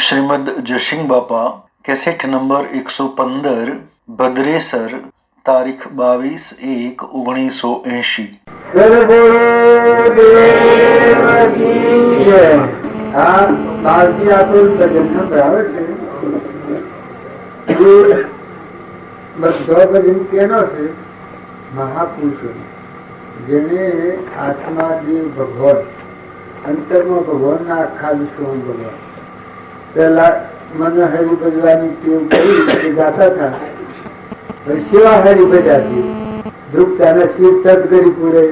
શ્રીમદ જયસિંહ બાપા cassette number 115 Bhadresar તારીખ 22/1 મહાપુરુષો જેને આત્મા જે ભગવાન અંતરમાં ભગવાનના આખા વિશ્વમાં ભગવાન પેલા મને હરી ભજવાની ટેવ કરી ગાતા હતા, સેવા હરી ભજાતી ધ્રુપતાના શિવ તત કરી પૂરે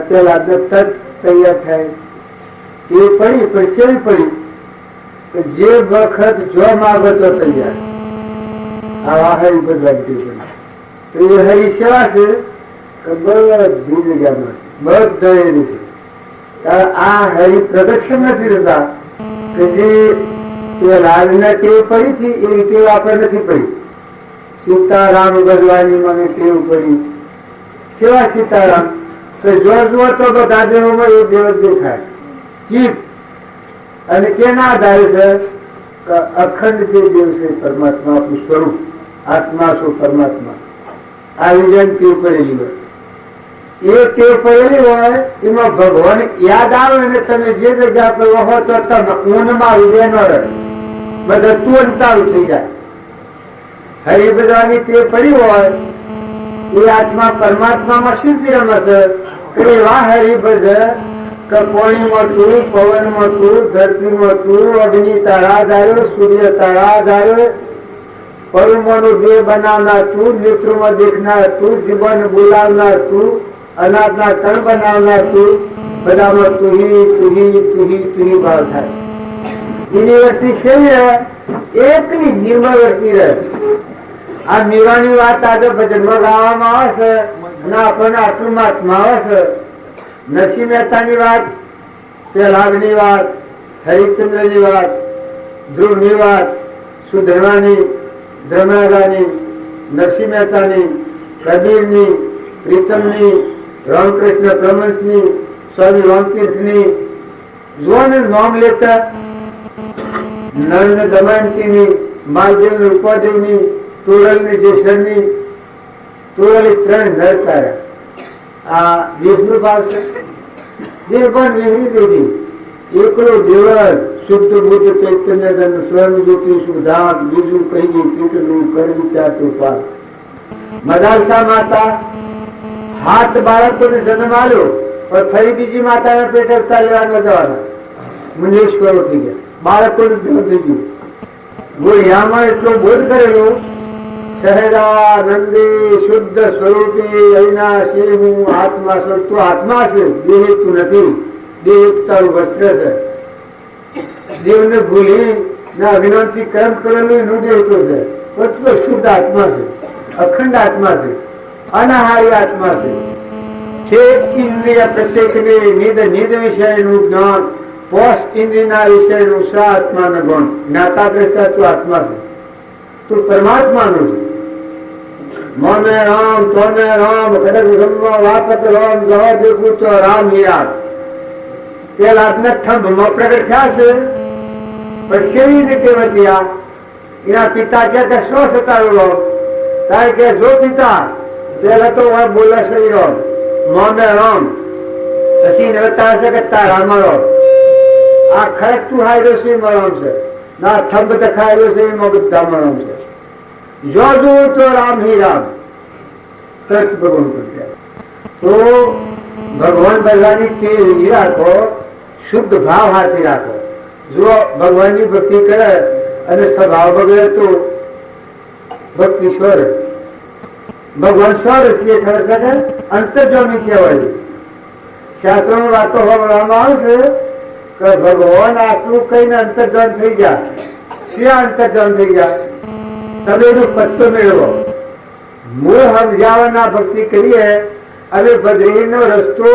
પેલા તત તૈયાર થાય એ પડી પણ સેવી પડી કે જે વખત જો માગો તો તૈયાર આવા હરી ભજવાની ટેવ પડી. તો એ હરી સેવા છે કે બધી જગ્યામાં બધા એની છે. આ હરી પ્રદક્ષિણ નથી રહેતા કે જે રાજના ટેવ પડી હતી એવી ટેવ આપણે નથી પડી. સીતારામ ભગવાની મને ટેવ પડી સેવા સીતારામ તો જો જુઓ તો બધા દેવોમાં એ દેવ દેખાય ચીપ અને કેના આધારે છે અખંડ જે દેવ છે પરમાત્મા આપણું સ્વરૂપ આત્મા છો પરમાત્મા આ વિજય ટેવ પડેલી હોય એ ટેવ પડેલી હોય એમાં ભગવાન યાદ આવે ને તમે જે જગ્યા પર હો તો તમે ઊનમાં વિજય ન રહે બધા તુરંતારું થઈ જાય. હરી ભજવાની ટેવ પડી હોય એ આત્મા પરમાત્મામાં શિલ્પી રમે છે એવા હરી ભજ કે પાણીમાં તું પવનમાં તું ધરતીમાં તું અગ્નિ તારા ધાર્યો સૂર્ય તારા ધાર્યો પરમાણુ દેહ બનાવનાર તું નેત્રોમાં દેખનાર તું જીવન બોલાવનાર તું અનાજના કણ બનાવનાર તું બધામાં તુહી ભાવ થાય. એની વસ્તી સેવી એકલી નિર્મળ વસ્તી રહે. આ મીરાની વાત આજે ભજનમાં ગાવામાં આવે છે અને આપણને આટલું મહાત્મા આવે છે. નરસિંહ મહેતાની વાત, પ્રહલાદની વાત, હરિશ્ચંદ્રની વાત, ધ્રુવની વાત, સુધર્માની, ધર્મરાજાની, નરસિંહ મહેતાની, કબીરની, પ્રીતમની, રામકૃષ્ણ પરમહંસની, સ્વામી રામતીર્થની જોને નામ લેતા નર્ન દમયંતીની, માલદેવની, ઉપાદેવની, તોરલની, જેસરની, તોરલી 3 નર તારા. આ દેવનો ભાવ છે. દેવ પણ વિહરી દેવી એકલો દેવળ શુદ્ધ બુદ્ધ ચૈતન્ય સ્વયં જ્યોતિ સુધામ બીજું કહી કેટલું કર વિચારતો પાર. મદાલસા માતા હાથ બાળકોને જન્મ આવ્યો પણ ફરી બીજી માતાના પેટ અવતાર લેવા ન જવાના મુંજેશ્વરો થઈ ગયા. બાળકોને થઈ ગયું. ગોળિયામાં એટલો બોધ કરેલો સહેદાનંદી શુદ્ધ સ્વરૂપી અવિનાશી હું આત્મા સ્વરૂપ. તું આત્મા છે, દેહ તું નથી. દેહ તારું વસ્ત્ર છે. દેવને ભૂલી ના અભિનવથી કર્મ કરેલું એનું દેહ તો છે. એટલો શુદ્ધ આત્મા છે, અખંડ આત્મા છે, અનાહારી આત્મા છે. ઇન્દ્રિય પ્રત્યેકને નિદ વિષયનું જ્ઞાન, પોષ ઇન્દ્રિયના વિષયનું સ આત્માનું ગુણ. જ્ઞાતા દ્રષ્ટા તું આત્મા છે, તું પરમાત્માનું છે. મને રામ તોને રામ કદક વાપત રામ જવા દેખું તો રામ યાદ. પેલા થંભમાં પ્રગટ થયા છે પણ કેવી રીતે વધ્યા? એના પિતા કે શું સતાવેલો તારે કે જો પિતા પેલા તો બોલે છે મોમે રામ પછી નતા હશે કે તારા મારો આ ખરેખ તું હાર્યો છે મરમ છે ના થંભ દેખાયેલો છે એમાં બધા મરમ છે. જો જોવું તો રામ હી રામ તરત ભગવાન કરી. તો ભગવાન ભગવાનની ટેવ રાખો, શુદ્ધ ભાવ હાથી રાખો. જો ભગવાનની ભક્તિ કરે અને સ્વભાવ બગડે તો ભક્તિ સ્વર ભગવાન સ્વર છે ખરે અંતર્જામી કહેવાય. શાસ્ત્રોની વાતો હોવામાં આવે છે કે ભગવાન આટલું કહીને અંતર્જાન થઈ ગયા. શું અંતર્જાન થઈ ગયા? તમે એનો પત્તો મેળવો. મૂળ સમજાવવાના ભક્તિ કરીએ હવે બદ્રીનો રસ્તો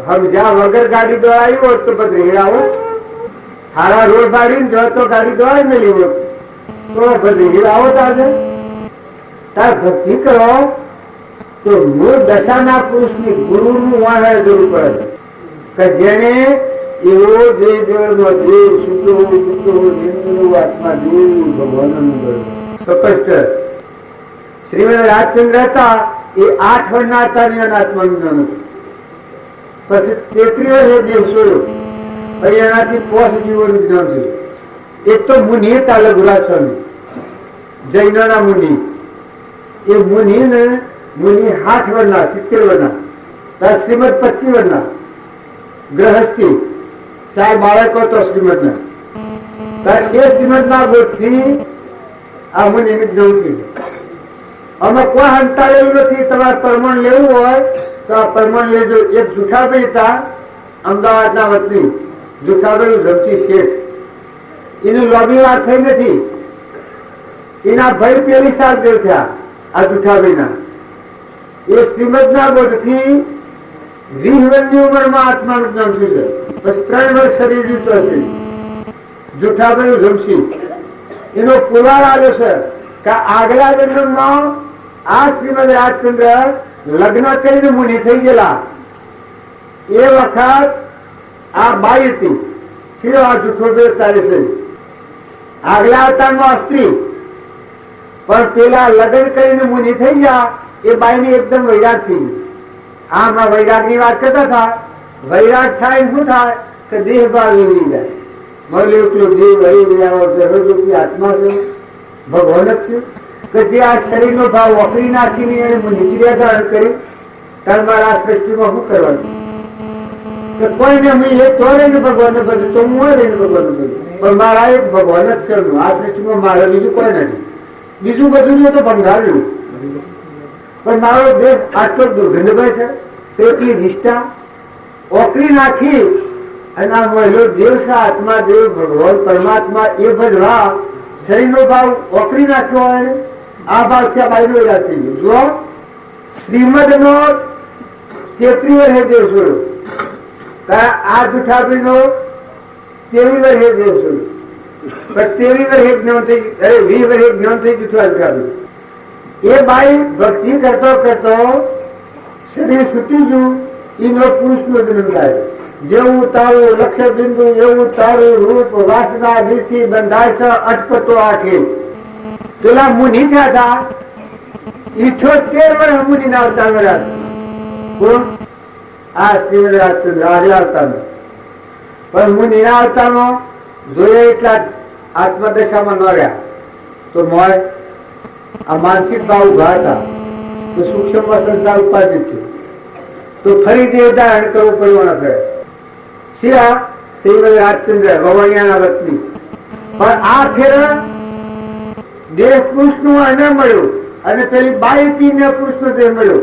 સમજ્યા વગર ગાડી દોડાવી હોત તો બદ્રી આવો. હારા રોડ બાળીને જો તો ગાડી દોડાવી મેળવી હોત તો બદ્રી આવો. તારે ભક્તિ કરો તો મૂળ દશાના પુરુષની ગુરુનું વાહન જરૂર પડે કે જેને એવો જે દેવળમાં જે સૂત્રો આત્મા દેવ ભગવાનનું સ્પષ્ટ. શ્રીમદ રાજચંદ્ર હતા એ 8 વર્ષના હતા અને આત્માનું જ્ઞાન હતું. પછી 33 વર્ષે દેવ છોડ્યો, પછી એનાથી 5 જીવોનું જ્ઞાન થયું. એક તો મુનિ હતા લઘુરાજ જૈનોના મુનિ. એ મુનિ 60 વર્ષના 70 વર્ષના, શ્રીમદ 25 વર્ષના ગ્રહસ્થી 4 બાળકો તો શ્રીમદ ના. એ શ્રીમદ ના ગોઠથી આ મુનિ જવું કીધું. અમે કોઈ હંતાડેલું નથી. તમારે પરમાણ લેવું હોય તો આ પરમાણ લેજો. એક જુઠાભાઈ હતા અમદાવાદના વતની, જુઠાભાઈ ધમચી શેઠ. એની લોબી વાર થઈ નથી. એના ભાઈ પેલી સાલ દેવ થયા આ જુઠાભાઈના. એ શ્રીમદના ગોઠથી 20 વર્ષની ઉંમરમાં આત્માનું જ્ઞાન થયું છે. બસ 3 વર્ષ શરીર જીવતો હશે. જુઠાભાઈ ધમસી એનો પુરાવા આવ્યો છે કે આગલા જન્મમાં આ શ્રીમદ રાજચંદ્ર લગ્ન કરીને મુનિ થઈ ગયેલા. એ વખત આ બાઈ હતી. સીધો આ જૂઠો તારી છે. આગલા અવતારમાં સ્ત્રી, પણ પેલા લગ્ન કરીને મુનિ થઈ ગયા એ બાઈ એકદમ વૈરાગ થઈ ગઈ. આમાં વૈરાગ ની વાત કરતા હતા. વૈરાગ થાય શું થાય કે દેહ ભાવ લેવી જાય. મળે એટલો દેહ આત્મા છે, ભગવાન જ છે. કે જે આ શરીર નો ભાવ વખરી નાખીને એને નીચે ધારણ કરી ત્યારે મારા આ સૃષ્ટિમાં શું કરવાનું? કે કોઈને એ તો રહીને ભગવાન ને બધું, તો હું રહીને ભગવાન ને બધું, પણ મારા એક ભગવાન જ છે. આ સૃષ્ટિમાં મારે બીજું કોઈ નથી. બીજું બધું તો ભંગાર્યું, પણ મારો દેહ આટલો દુર્ગંધભાઈ છે. એટલી નિષ્ઠા ઓકરી નાખી અને આ મહિલો દેવ છે, આત્મા દેવ ભગવાન પરમાત્મા એ ભજવા શરીરનો ભાવ ઓકરી નાખ્યો હોય. આ ભાવ ત્યાં બાયનો યાદ થઈ ગયો. જો શ્રીમદ નો 33 વર્ષે દેવ છોડ્યો, આ જુઠાભાઈ નો 23 વર્ષે દેવ છોડ્યો. પણ 23 વર્ષે જ્ઞાન થઈ ગયું, અરે 20 વર્ષે જ્ઞાન થઈ ગયું જુઠાભાઈ. એ બાઈ ભક્તિ કરતો કરતો શરીર છૂટી ગયું. એનો પુરુષ નો જન્મ થાય. જેવું તારું લક્ષ્ય બિંદુ એવું તારું રૂપ વાસના નીતિ બંધાય છે અટપટો આખી. પેલા મુનિ થયા હતા 78 વર્ષ મુનિ ના અવતાર મળ્યા. કોણ? આ શ્રીમદ રાજચંદ્ર આજે અવતારમાં. પણ મુનિ ના અવતારમાં જોઈએ એટલા આત્મદશામાં ન રહ્યા તો મોય આ માનસિક ભાવ ઉભા હતા તો સૂક્ષ્મ સંસાર ઉપાદિત થયું તો ફરી દેહ ધારણ કરવું પડવાનું કરે. શિયા શ્રીમદ રાજચંદ્ર વવણિયાના વતની. પણ આ ફેર દેહ પુરુષ નું એને મળ્યું અને પેલી બાઈ ને પુરુષ નો દેહ મળ્યો.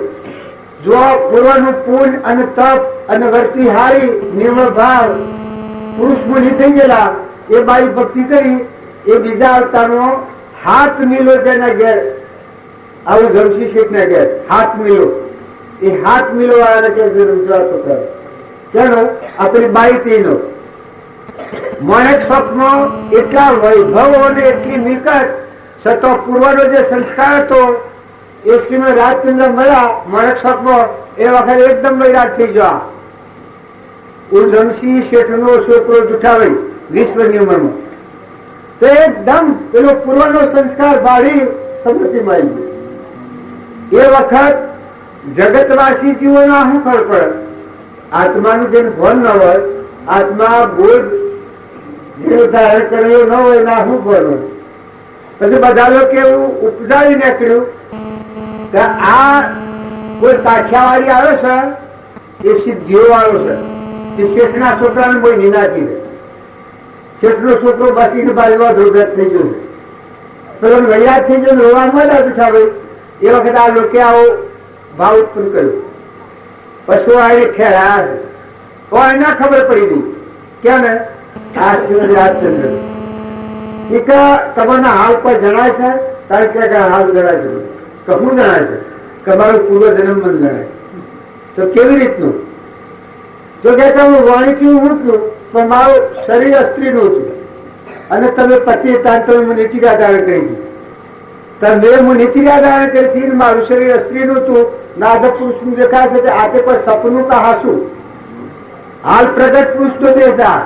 જો પૂર્વનું પુણ્ય અને તપ અને વર્તી હારી નિર્મળ ભાવ પુરુષ મુનિ થઈ ગયેલા. એ બાઈ ભક્તિ કરી એ બીજા અવતારનો હાથ મિલો જેના ઘેર આવું જમશી શેઠ ના ઘેર હાથ મિલો. એ હાથ મિલો વાળાને કે છોકરા કેનો આપણી બાઈ નો માણસ સ્વપ્નમાં એટલા વૈભવ અને એટલી મિલકત છતાં પૂર્વનો જે સંસ્કાર હતો એ શ્રીમદ રાજચંદ્ર મળ્યા માણસ સ્વપ્નમાં એ વખતે એકદમ વૈરાગ થઈ ગયા. જમશી શેઠ નો છોકરો જુઠાભાઈ 20 વર્ષની ઉંમરમાં તો એકદમ પેલો પૂર્વનો સંસ્કાર ભાળી સમૃદ્ધિ મળી. એ વખત જગતવાસી જીવોના શું ખબર પડે? આત્માનું જેને ભાન ન હોય, આત્મા બોધ જેનું ધારણ કરેલો ન હોય ના શું ભાન હોય. પછી બધા લોકો એવું ઉપજાવી નીકળ્યું કે આ કોઈ કાઠિયાવાડી આવ્યો છે એ સિદ્ધિઓ વાળો છે. તે શેઠના છોકરાને કોઈ નિનાકી દે. શેઠનો છોકરો બસીને બાજુમાં ધોગત થઈ ગયો. પેલો વૈરાગ થઈ ગયો, રોવા મળ્યા જુઠાભાઈ. એ વખતે આ લોકો આવો ભાવ ઉત્પન્ન કર્યો. પશુઓ આવી ઠેરાયા છે. કોઈ ના ખબર પડી ગઈ કેમ ને આ શ્રીમદ રાજચંદ્ર તમારા હાલ પર જણાય છે. તારે ક્યાં હાલ જણાય છે? શું જણાય છે? કે મારું પૂર્વ જન્મ બંધ જણાય. તો કેવી રીતનું? તો કે હું વાણીથી મૂક્યું પણ મારું શરીર સ્ત્રીનું હતું અને તમે પતિ તાન તમે મને નીચિકા ધારણ કરી હતી. તમે હું નીચિકા ધારણ કરી હતી મારું શરીર સ્ત્રીનું હતું. નાદ પુરુષનું દેખાય છે. આ તે કોઈ સપનું કા હાસું? હાલ પ્રગટ પુરુષ તો દેશા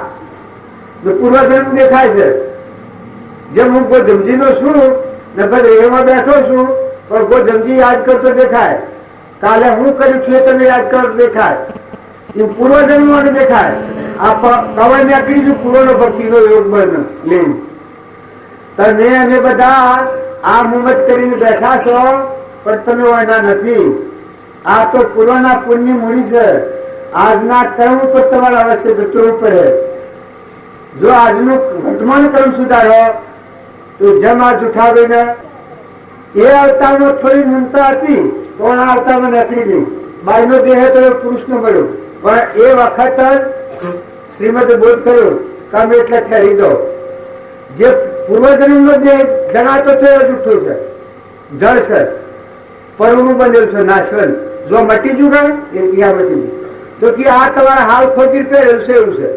પૂર્વજન્મ દેખાય છે. જેમ હું ગોધમજી નો છું ને એમાં બેઠો છું પણ ગોધમજી યાદ કરતો દેખાય. કાલે હું કર્યું છું એ તમે યાદ કરતો દેખાય. એ પૂર્વજન્મ દેખાય. આ કવર ને આકડી પૂર્વનો ભક્તિનો યોગ બન લઈને તમે અમે બધા આ મુમત કરીને બેઠા છો પણ તમે વાંધા નથી. આ તો પૂર્વના પુણ્ય મૂડી છે. આજના કર્મ ઉપર તમારે અવશ્ય જતું પડે. જો આજનું વર્તમાન કર્મ સુધારો તો જેમ આ જુઠાવીને એ અવતારમાં થોડી મમતા હતી તો આ અવતારમાં નીકળી ગઈ. બાયનો દેહ તો પુરુષનો મળ્યો પણ એ વખત શ્રીમદ બોધ કર્યો કામ એટલે ઠેરી દો. જે પૂર્વજન્મનો દેહ જણાતો તો એ જૂઠો છે, જળ છે, પરનું બનેલું છે, નાશવંત. જો મટી જુગાય એ ક્યાં મટી ગયું તો કે આ તમારા હાલ ખોટી પહેરેલું છે એવું છે,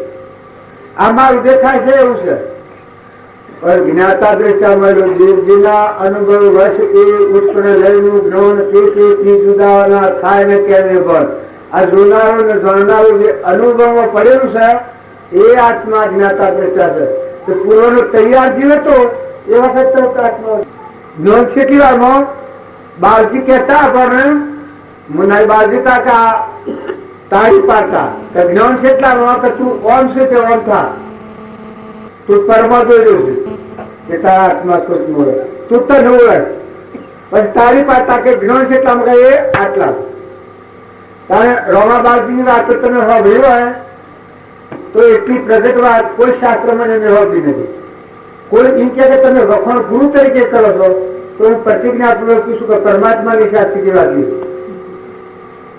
આ મારું દેખાય છે એવું છે. પણ જ્ઞાતા દ્રષ્ટા મળ્યું દેવજીના અનુભવ વશ એ ઉત્પન્ન લઈને જ્ઞાન તેથી જુદાના થાય ને કેમ પણ આ જોનારો ને જાણનારો જે અનુભવમાં પડેલું છે એ આત્મા જ્ઞાતા દ્રષ્ટા છે. તો પૂર્વનો તૈયાર જીવે તો એ વખત તો આત્મા જ્ઞાન કેટલી વારમાં બાળજી કહેતા પણ મુનાઈ બાળજી કાકા તાળી પાડતા જ્ઞાન કેટલામાં કે તું ઓમ છે તે ઓમ થા, તું પરમા દોર્યો છે કે તારા આત્મા સ્વચ્છ મળે તું તો ન ઓળખ. પછી તાળી પાડતા કે જ્ઞાન કેટલામાં કે એ આટલા. કારણ રોમા બાળજીની વાત તમે સાંભળી હોય તો એટલી પ્રગટ વાત કોઈ શાસ્ત્રમાં એને હોતી નથી. કોઈ એમ કે તમે વખાણ ગુરુ તરીકે કરો છો તો હું પ્રતિજ્ઞાપૂર્વક પૂછું કે પરમાત્માની સાચી વાત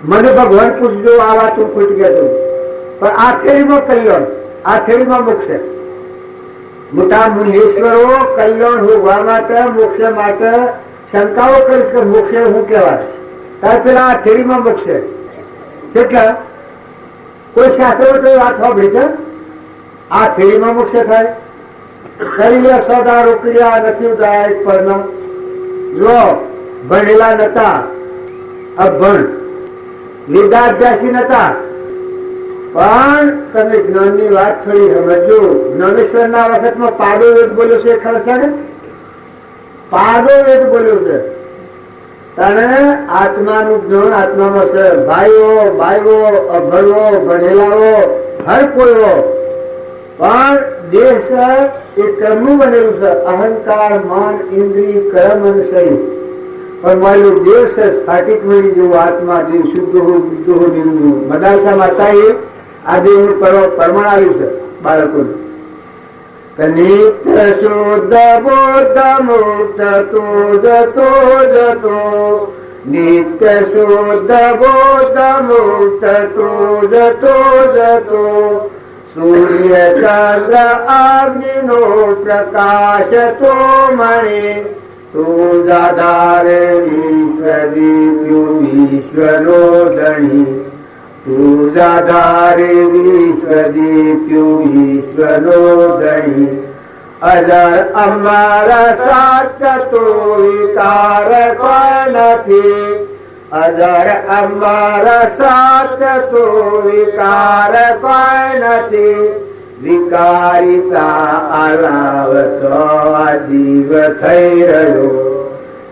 મને ભગવાન પૂછજો આ વાત હું ખોટી કહેતો પણ આ થેરીમાં કલ્યાણ, આ થેરીમાં મોક્ષ. મોટા મુનીશ્વરો કલ્યાણ હોવા માટે મોક્ષ માટે શંકાઓ કરીશ કે મોક્ષ હું કહેવાય ત્યારે પેલા આ થેરીમાં મોક્ષ કેટલા કોઈ શાસ્ત્રમાં તો વાત સાંભળી છે આ થેરીમાં મોક્ષ થાય. કરી લે સોદા રોકડ્યા નથી ઉદાય પરનો જો ભણેલા નતા અભણ વિદ્યાર્થી નતા પણ તમે જ્ઞાનની વાત થોડી સમજો. જ્ઞાનેશ્વર ના વખતમાં પાડો વેદ બોલ્યો છે ખબર છે ને, પાડો વેદ બોલ્યો છે. તને આત્માનું જ્ઞાન આત્મામાં છે. ભાઈઓ ભાઈઓ અભણો ભણેલાઓ હર કોઈઓ પણ દેહ છે એ કર્મનું બનેલું છે. અહંકાર માન ઇન્દ્રિય કર્મ અને શરીર પણ મારું દેવ છે સ્ફાટિક મળી જેવું આત્મા દેવ શુદ્ધ હો બુદ્ધ હો નિર્મળ. મદાસા માતાએ આ દેવનું પ્રમાણ આવ્યું છે બાળકોને. નિત્ય શુદ્ધ બુદ્ધ મુક્ત તો જતો જતો, નિત્ય શુદ્ધ બુદ્ધ મુક્ત તો જતો જતો, સૂર્ય ચંદ્ર અગ્નિનો પ્રકાશ તો મળે તું દાદારે વિશ્વનો ધણી, તું દાદારે વિશ્વનો ધણી. અજર અમારા સાચા તો વિકાર કોઈ નથી, અજર અમારા સાચા તો વિકાર કોઈ નથી. વિકારિતા અલાવતો જીવ થઈ રહ્યો,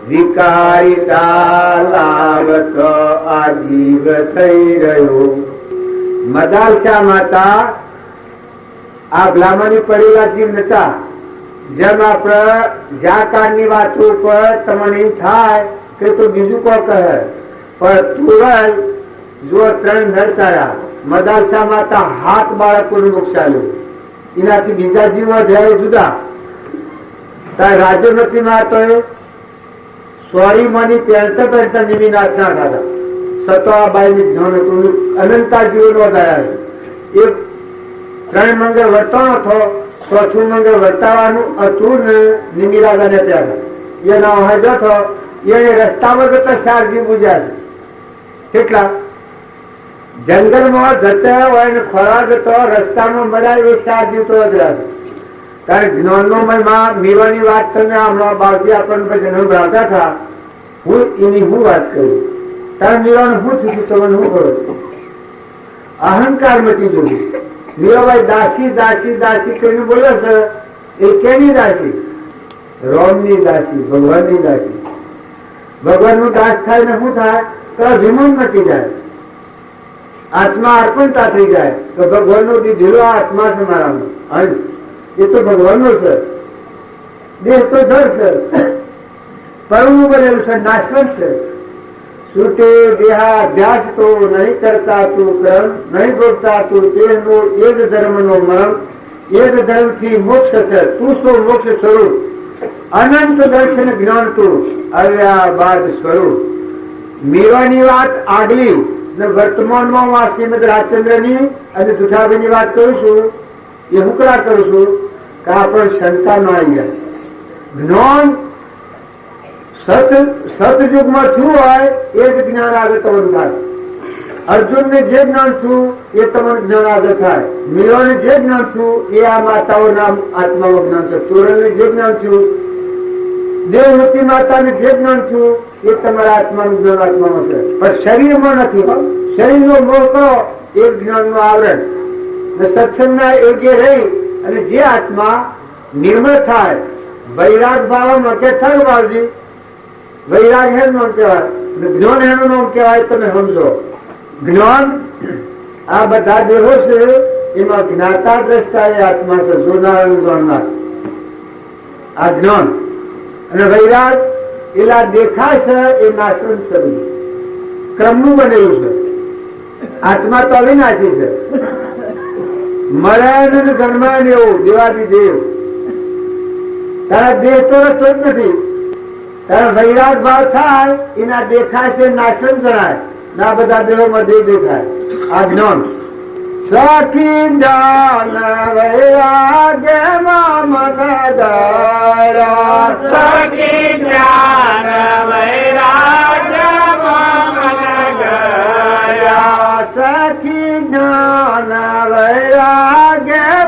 વિકારિતા લાવતો આ જીવ થઈ રહ્યો. મદાલસા માતા આ ભલામણી પડેલા જીવ નતા. જેમ આપણે જાકારની વાતો ઉપર તમને એમ થાય કે તો બીજું કોઈ કહે પણ તુરંત જો 3 નડતારા મદાલસા માતા હાથ બાળકોનું મોક્ષાલ્યું એનાથી બીજા જીવો જાય જુદા. તાર રાજ્યમતી માં તો સોરી મની પહેરતા પહેરતા નિમી નાચના ખાતા સતવા બાઈ ની જ્ઞાન હતું અનંતા જીવન વધાર્યા છે. એ 3 મંગળ વર્તાનો હતો, 4થું મંગળ વર્તાવાનું હતું ને નિમી રાજા ને પ્યારા એના હાજર હતો. એને રસ્તામાં જતા 4 જીવ પૂજ્યા છે. કેટલા જંગલમાં જતા હોય ને ખોરાક જતો રસ્તામાં મળ્યા એ 4 જીવ તો અજરાશે. કારણ જ્ઞાનનો મહિમા મેળવાની વાત તમે હમણાં બાળથી આપણને જન્મ ભરાવતા હતા. હું એની હું વાત કરું તારે મેળવાનું શું થયું તમને શું કરો અહંકાર મટી ગયો. મીરાબાઈ દાસી દાસી દાસી કરીને બોલે છે, એ કેની દાસી? રોમની દાસી, ભગવાનની દાસી. ભગવાનનું દાસ થાય ને શું થાય? તો વિમોન મટી જાય, આત્મા અર્પણતા થઈ જાય. તો ભગવાનનો દીધેલો આત્મા છે મારામાં, અંશ એ તો ભગવાનનો છે. દેહ તો જળ છે, પરમું બનેલું છે, નાશવંત છે. છૂટે દેહાધ્યાસ તો નહીં કરતા તું કર્મ, નહીં ભોગતા તું તેનો એ જ ધર્મનો મરમ. એ જ ધર્મથી મોક્ષ છે, તું સો મોક્ષ સ્વરૂપ. અનંત દર્શન જ્ઞાન તું આવ્યા બાદ સ્વરૂપ. મીરાની વાત આગલી ને વર્તમાનમાં હું શ્રીમદ રાજચંદ્રની અને જુઠાભાઈની વાત કરું છું. એ હુકડા કરું છું કે આપણે ક્ષમતા ન આવી જાય. જ્ઞાન સતયુગમાં થયું હોય એ જ જ્ઞાન આગળ તમને થાય. અર્જુનને જે જ્ઞાન થયું એ તમને જ્ઞાન આગળ થાય. મીરાને જે જ્ઞાન થયું એ આ માતાઓના આત્મામાં જ્ઞાન છે. ચોરણને જે જ્ઞાન થયું, દેવહૂતિ માતાને જે જ્ઞાન થયું એ તમારા આત્માનું જ્ઞાન આત્મામાં છે, પણ શરીરમાં નથી. શરીરનો મોહ કરો એ જ્ઞાનનું આવરણ. સત્સંગના યોગ્ય રહી અને જે આત્મા નિર્મળ થાય, વૈરાગ ભાવમાં કે થાય બાળજી, વૈરાગ એનું નામ કહેવાય, જ્ઞાન એનું નામ કહેવાય. તમે સમજો, જ્ઞાન આ બધા દેહો છે એમાં જ્ઞાતા દ્રષ્ટા એ આત્મા છે, જોનાર જાણનાર આ જ્ઞાન. અને વૈરાગ એલા દેખાય છે એ નાશવંત સ્વરૂપ ક્રમનું બનેલું છે. આત્મા તો અવિનાશી છે, મરે ને જન્મે ને એવું દેવાદી દેવ. તારા દેહ તો રસ્તો જ નથી. તારા વૈરાગ ભાવ થાય એના દેખાય છે નાશવંત જણાય. ના બધા દેહોમાં દેહ દેખાય. આ જ્ઞાન સખી જ્ઞાન વૈરાગ્યમાં મન દારા. સખી જ્ઞાન વૈરાગ્યમાં મન ગયા. સખી જ્ઞાન વૈરાગ્યમાં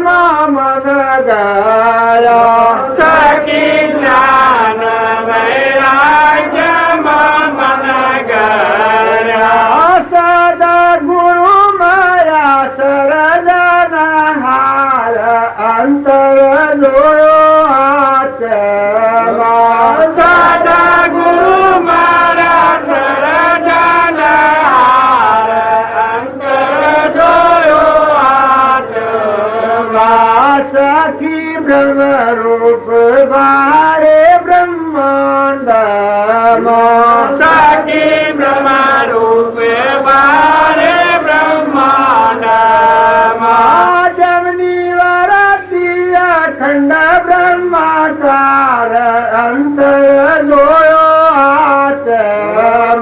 મન ગયા. સખી જ્ઞાન વૈરાગ્યમાં મન ગયા. સદા ગુરુ મારા શરદના હાર અંતર જોયો આત્મા. સદા ગુરુ મારા શરણના હાર અંતર જોયો આત્મા. સખી બ્રહ્મ રૂપ વારે બ્રહ્માંડમાં. સખી બ્રહ્મરૂપ બારે બ્રહ્માંડમાં. જમની વરતી અખંડ બ્રહ્માકાર અંતર જોયો આત્મા.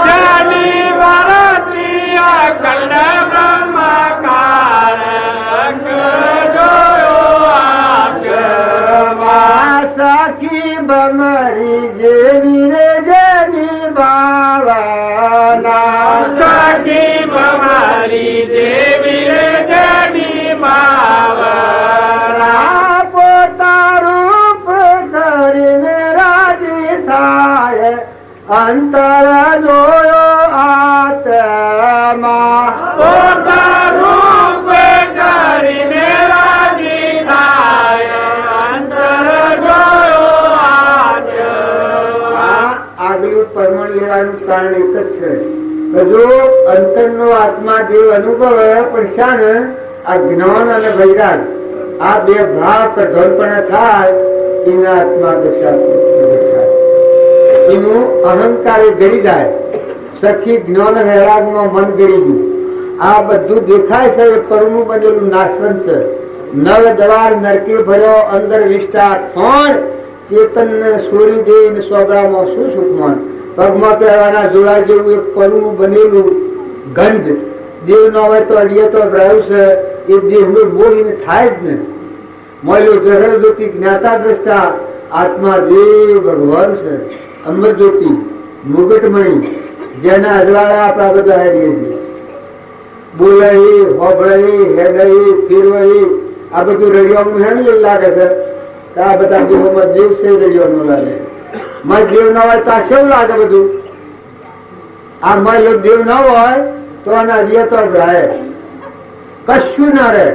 જની વરતી અખંડ બ્રહ્માકાર જોયો આત્મા. સખી બમરી જેવી રે જેની ભાવના. સખી બમારી દેવી જની બાવરા. પોતા રૂપ કરીને રાજી થાય અંતર જોયો આત્મા. પોતા રૂપ કરીને રાજી થાય અંતર જોયો આત્મા. આગલું પરમણ લેવાનું કારણ એક જ છે કે જો અંતરનો આત્મા દેવ અનુભવે પણ શાને આ જ્ઞાન અને વૈરાગ આ બે ભાવ કઠોરપણા થાય એના આત્મા દશા થાય. એનું અહંકાર ગળી જાય. સખી જ્ઞાન વૈરાગમાં મન ગળી ગયું. આ બધું દેખાય છે એ પરનું બનેલું નાશવંત છે. નવ દ્વાર નરકે ભર્યો અંદર વિષ્ટા ખોણ. ચેતન ને છોડી દે ને સોગડામાં શું સુખમાન. પગમાં પહેરવાના જોડા જેવું એક પરનું બનેલું ગંધ દેવ ન હોય તો અડીએ તો રહ્યું છે. એ દેહનું બોલીને થાય જ ને. મળ્યું જગર જ્યોતિ જ્ઞાતા દ્રષ્ટા આત્મા દેવ ભગવાન છે. અમર જ્યોતિ મુગટમણી જેના અજવાળા આપણા બધા હેરીએ છીએ. બોલાઈ હોબળાઈ હેડાઈ ફીરવાઈ આ બધું રેડિયોનું હેડ લાગે છે. આ બધા દેહોમાં જીવ છે રેડિયોનું લાગે. માં દેવ ના હોય તો આ કેવું લાગે બધું. આ માં જો દેવ ના હોય તો આના રિયા તો રહે. કશું ના રહે.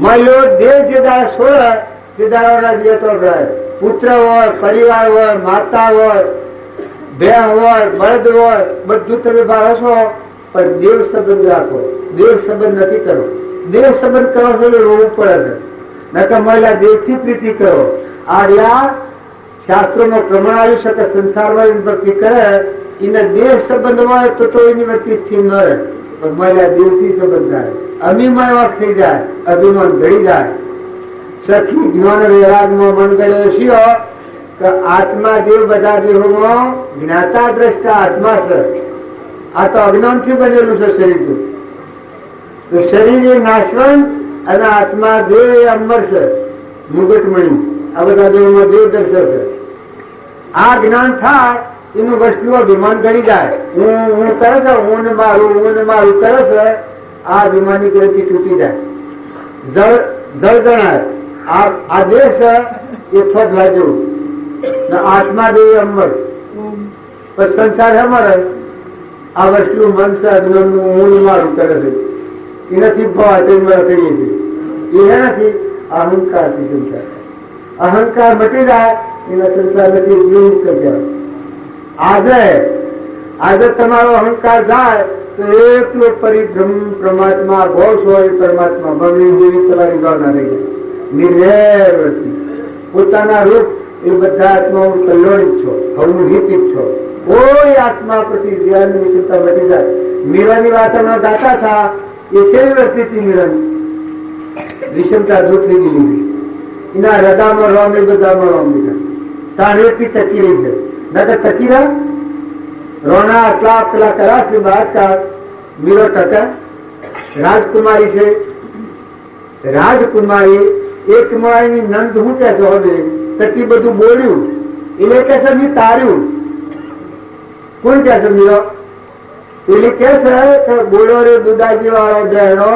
માનો દેવ જે દાડા છોડે તે દાડા જતો રહે. પુત્ર હોય, પરિવાર હોય, માતા હોય, બેન હોય, બળદ હોય, બધું તમે બાળશો, પણ દેવ સંબંધ રાખો. દેવ સંબંધ નથી કરો. દેવ સંબંધ કરો છો એટલે રોવું પડે છે. નકર મહિલા દેવથી પ્રીતિ કરો. આ રહ્યા શાસ્ત્રોમાં પ્રમાણ આવ્યું છે કે સંસારમાં એની ભક્તિ કરે એને દેવ સંબંધ હોય તો એની ભક્તિ સ્થિર ન રહે. પણ મહિલા દેવથી સંબંધ થાય, અભિમાન થઈ જાય, અભિમાન ઘડી જાય. સખી જ્ઞાન વૈરાગમાં મન ગયો શિયો કે આત્મા દેવ બધા દેહોમાં જ્ઞાતા દ્રષ્ટા આત્મા છે. આ તો અજ્ઞાનથી બનેલું છે શરીર. તો શરીર એ નાશવંત અને આત્મા દેવ એ અમર છે, મુગટમણી. આ બધા દેવોમાં દેવ દર્શન છે. આ જ્ઞાન થાય એનું વસ્તુ અભિમાન ઘડી જાય. હું કરે છે, હું ને મારું કરે છે. આ અભિમાની ગ્રંથિ તૂટી જાય, જળ ગણાય. આ દેહ છે એ થોભલા જેવું, આત્મા દેવ અમર. પણ સંસાર અમારે આ વસ્તુ મન છે અજ્ઞાનનું, હું મારું કરે છે. એનાથી ભાવ કરીએ છીએ. એ નથી અહંકારથી સંસાર. અહંકાર મટી જાય એના સંસાર નથી જીવ કરી. આજે તમારો અહંકાર જાય તો એકલો પરિભ્રમ પરમાત્મા ઘોષ હોય. પરમાત્મા ભગવી જેવી તમારી ભાવના રહી જાય. નિર્વેર વૃત્તિ પોતાના રૂપ એ બધા આત્મા કલ્યાણિત છો, હવું હિતિત છો. કોઈ આત્મા પ્રતિ ધ્યાનની વિષમતા મટી જાય. મીરાની વાતોમાં ગાતા હતા એ સેવી વર્તી મીરા વિષમતા દૂર થઈ ગયેલી. એના હૃદયમાં રોમ એ બધામાં રોમ દીધા. તાણ એટલી ટકી રહી છે. ના તો ટકી રહ્યા રોના આટલા પેલા કરાશે બહાર મીરો ટકા. રાજકુમારી છે, રાજકુમારી એક માની નંદ હું કે હવે ટકી બધું બોલ્યું એટલે કે છે મેં તાર્યું. કોણ કે છે મીરો? પેલી કે છે બોલો રે દુદાજી વાળો બહેનો,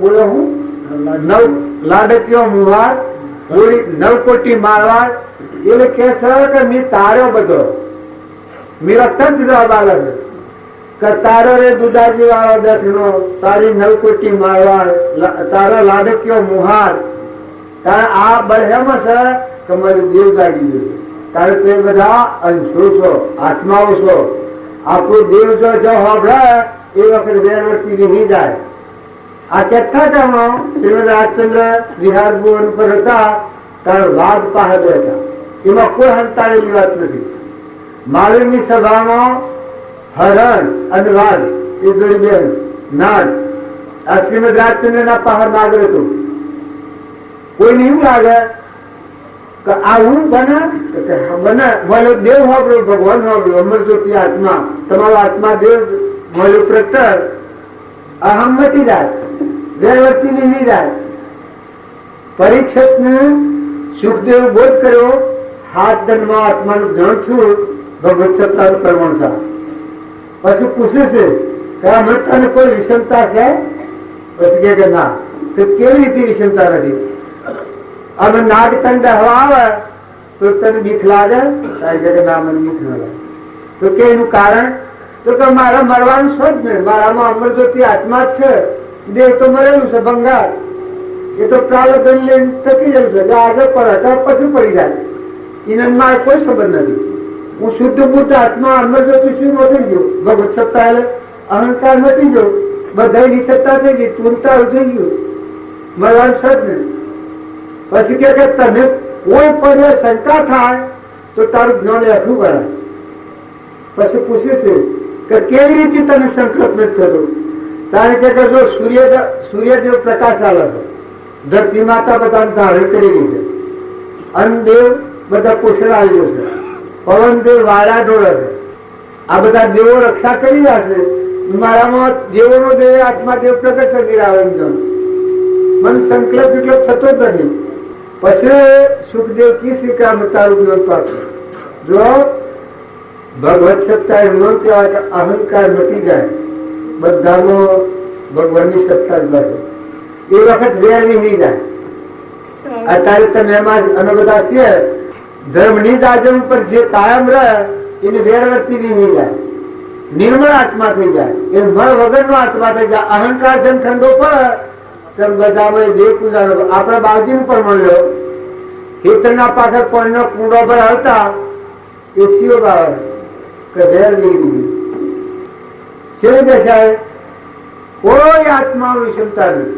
બોલો હું લાડક્યો મુવાર બોલી 9 કોટી મારવાડ. એટલે કે છે કે મેં તાર્યો બધો. મેરા તંત જવાબ આલે છે કે તારો રે દુદાજી વાળો દસનો, તારી 9 કોટી મારવાડ, તારો લાડક્યો મુહાર. તારે આ બળહેમાં છે કે મારી દેવ જાગી ગયું. તારે તે બધા અંશો છો, આત્માઓ છો. આપણું દેવ જો હોભળે એ વખત વેરવર્તી રહી જાય. આ કથા ગામમાં શ્રીમદ રાજચંદ્ર વિહાર ભુવન પર હતા ત્યારે વાઘ પાસે હતા. એમાં કોઈ હંતાળેલી વાત નથી. માલવીની સભામાં હરણ અને વાઘ એ જોડી બેન નાગ આ શ્રીમદ રાજચંદ્ર ના પહાડ નાગર હતું. કોઈને એવું લાગે કે આવું બને બોલો દેવ હોબળો, ભગવાન હોબળો, અમર જ્યોતિ આત્મા, તમારો આત્મા દેવ બોલો પ્રગટ. અહમ મટી જાય, વેરવર્તી નહીં જાય. પરીક્ષિત ને સુખદેવ બોધ કર્યો હાથ દંડમાં આત્માનું જ્ઞાન છું, ભગવત સત્તાનું પ્રમાણતા. પછી પૂછે છે કે આ મતને કોઈ વિષમતા છે? પછી કે ના. તો કેવી રીતે વિષમતા નથી? અમે નાગ તને હવા આવે તો તને બીક લાગે? કે ના, મને બીક ના લાગે. તો કે એનું કારણ? તો કે મારા મરવાનું છો જ ને, મારામાં અમર જ્યોતિ આત્મા જ છે. દેહ તો મરેલું છે ભંગાર, એ તો પ્રાલબન લઈને ટકી જવું છે. આગળ પડે પછી પડી જાય. એને મારે કોઈ સંબંધ નથી. હું શુદ્ધ બુદ્ધ આત્મા અમર જ્યોતિ શું થઈ ગયો, ભગવત સત્તા એટલે અહંકાર મટી ગયો, બધાની સત્તા થઈ ગઈ, પૂરતા થઈ ગયું, મરવાનું છે જ ને. પછી કે તને કોઈ પડે શંકા થાય તો તારું જ્ઞાન આખું કરાય. પછી પૂછે છે કે કેવી રીતે તને સંકલ્પ નથી થતો? કારણ કે જો સૂર્યદેવ પ્રકાશ આલે છે, ધરતી માતા બધાને ધારણ કરી રહી છે, અન્નદેવ બધા પોષણ આવ્યો છે, પવનદેવ વાળા ઢોળે છે. આ બધા દેવો રક્ષા કરી રહ્યા છે. મારામાં દેવોનો દેવ આત્મા દેવ પ્રગટ છે નિરાવરણ. મને સંકલ્પ વિકલ્પ થતો જ નથી. પછી સુખદેવ કી શીખા તારું જ્ઞાન પ્રાપ્ત. જો ભગવત સત્તા એમ ન કહેવાય કે અહંકાર મટી જાય, બધામાં ભગવાનની સત્તા જ બને. એ વખત વેર નહીં જાય. અત્યારે તમે એમાં અમે બધા છીએ ધર્મની જ આજમ પર જે કાયમ રહે એને વેરવર્તી નહીં જાય. નિર્મળ આત્મા થઈ જાય, એ મળ વગરનો આત્મા થઈ જાય. અહંકાર જેમ ઠંડો પર તેમ બધામાં દેવ પૂજાનો. આપણા બાવજી પર મળ્યો ખેતરના પાછળ પાણીનો કુંડો પર આવતા એસીઓ બાવર કે ઘેર નહીં શેર બેસાય, કોઈ આત્માનું ક્ષમતા નહીં.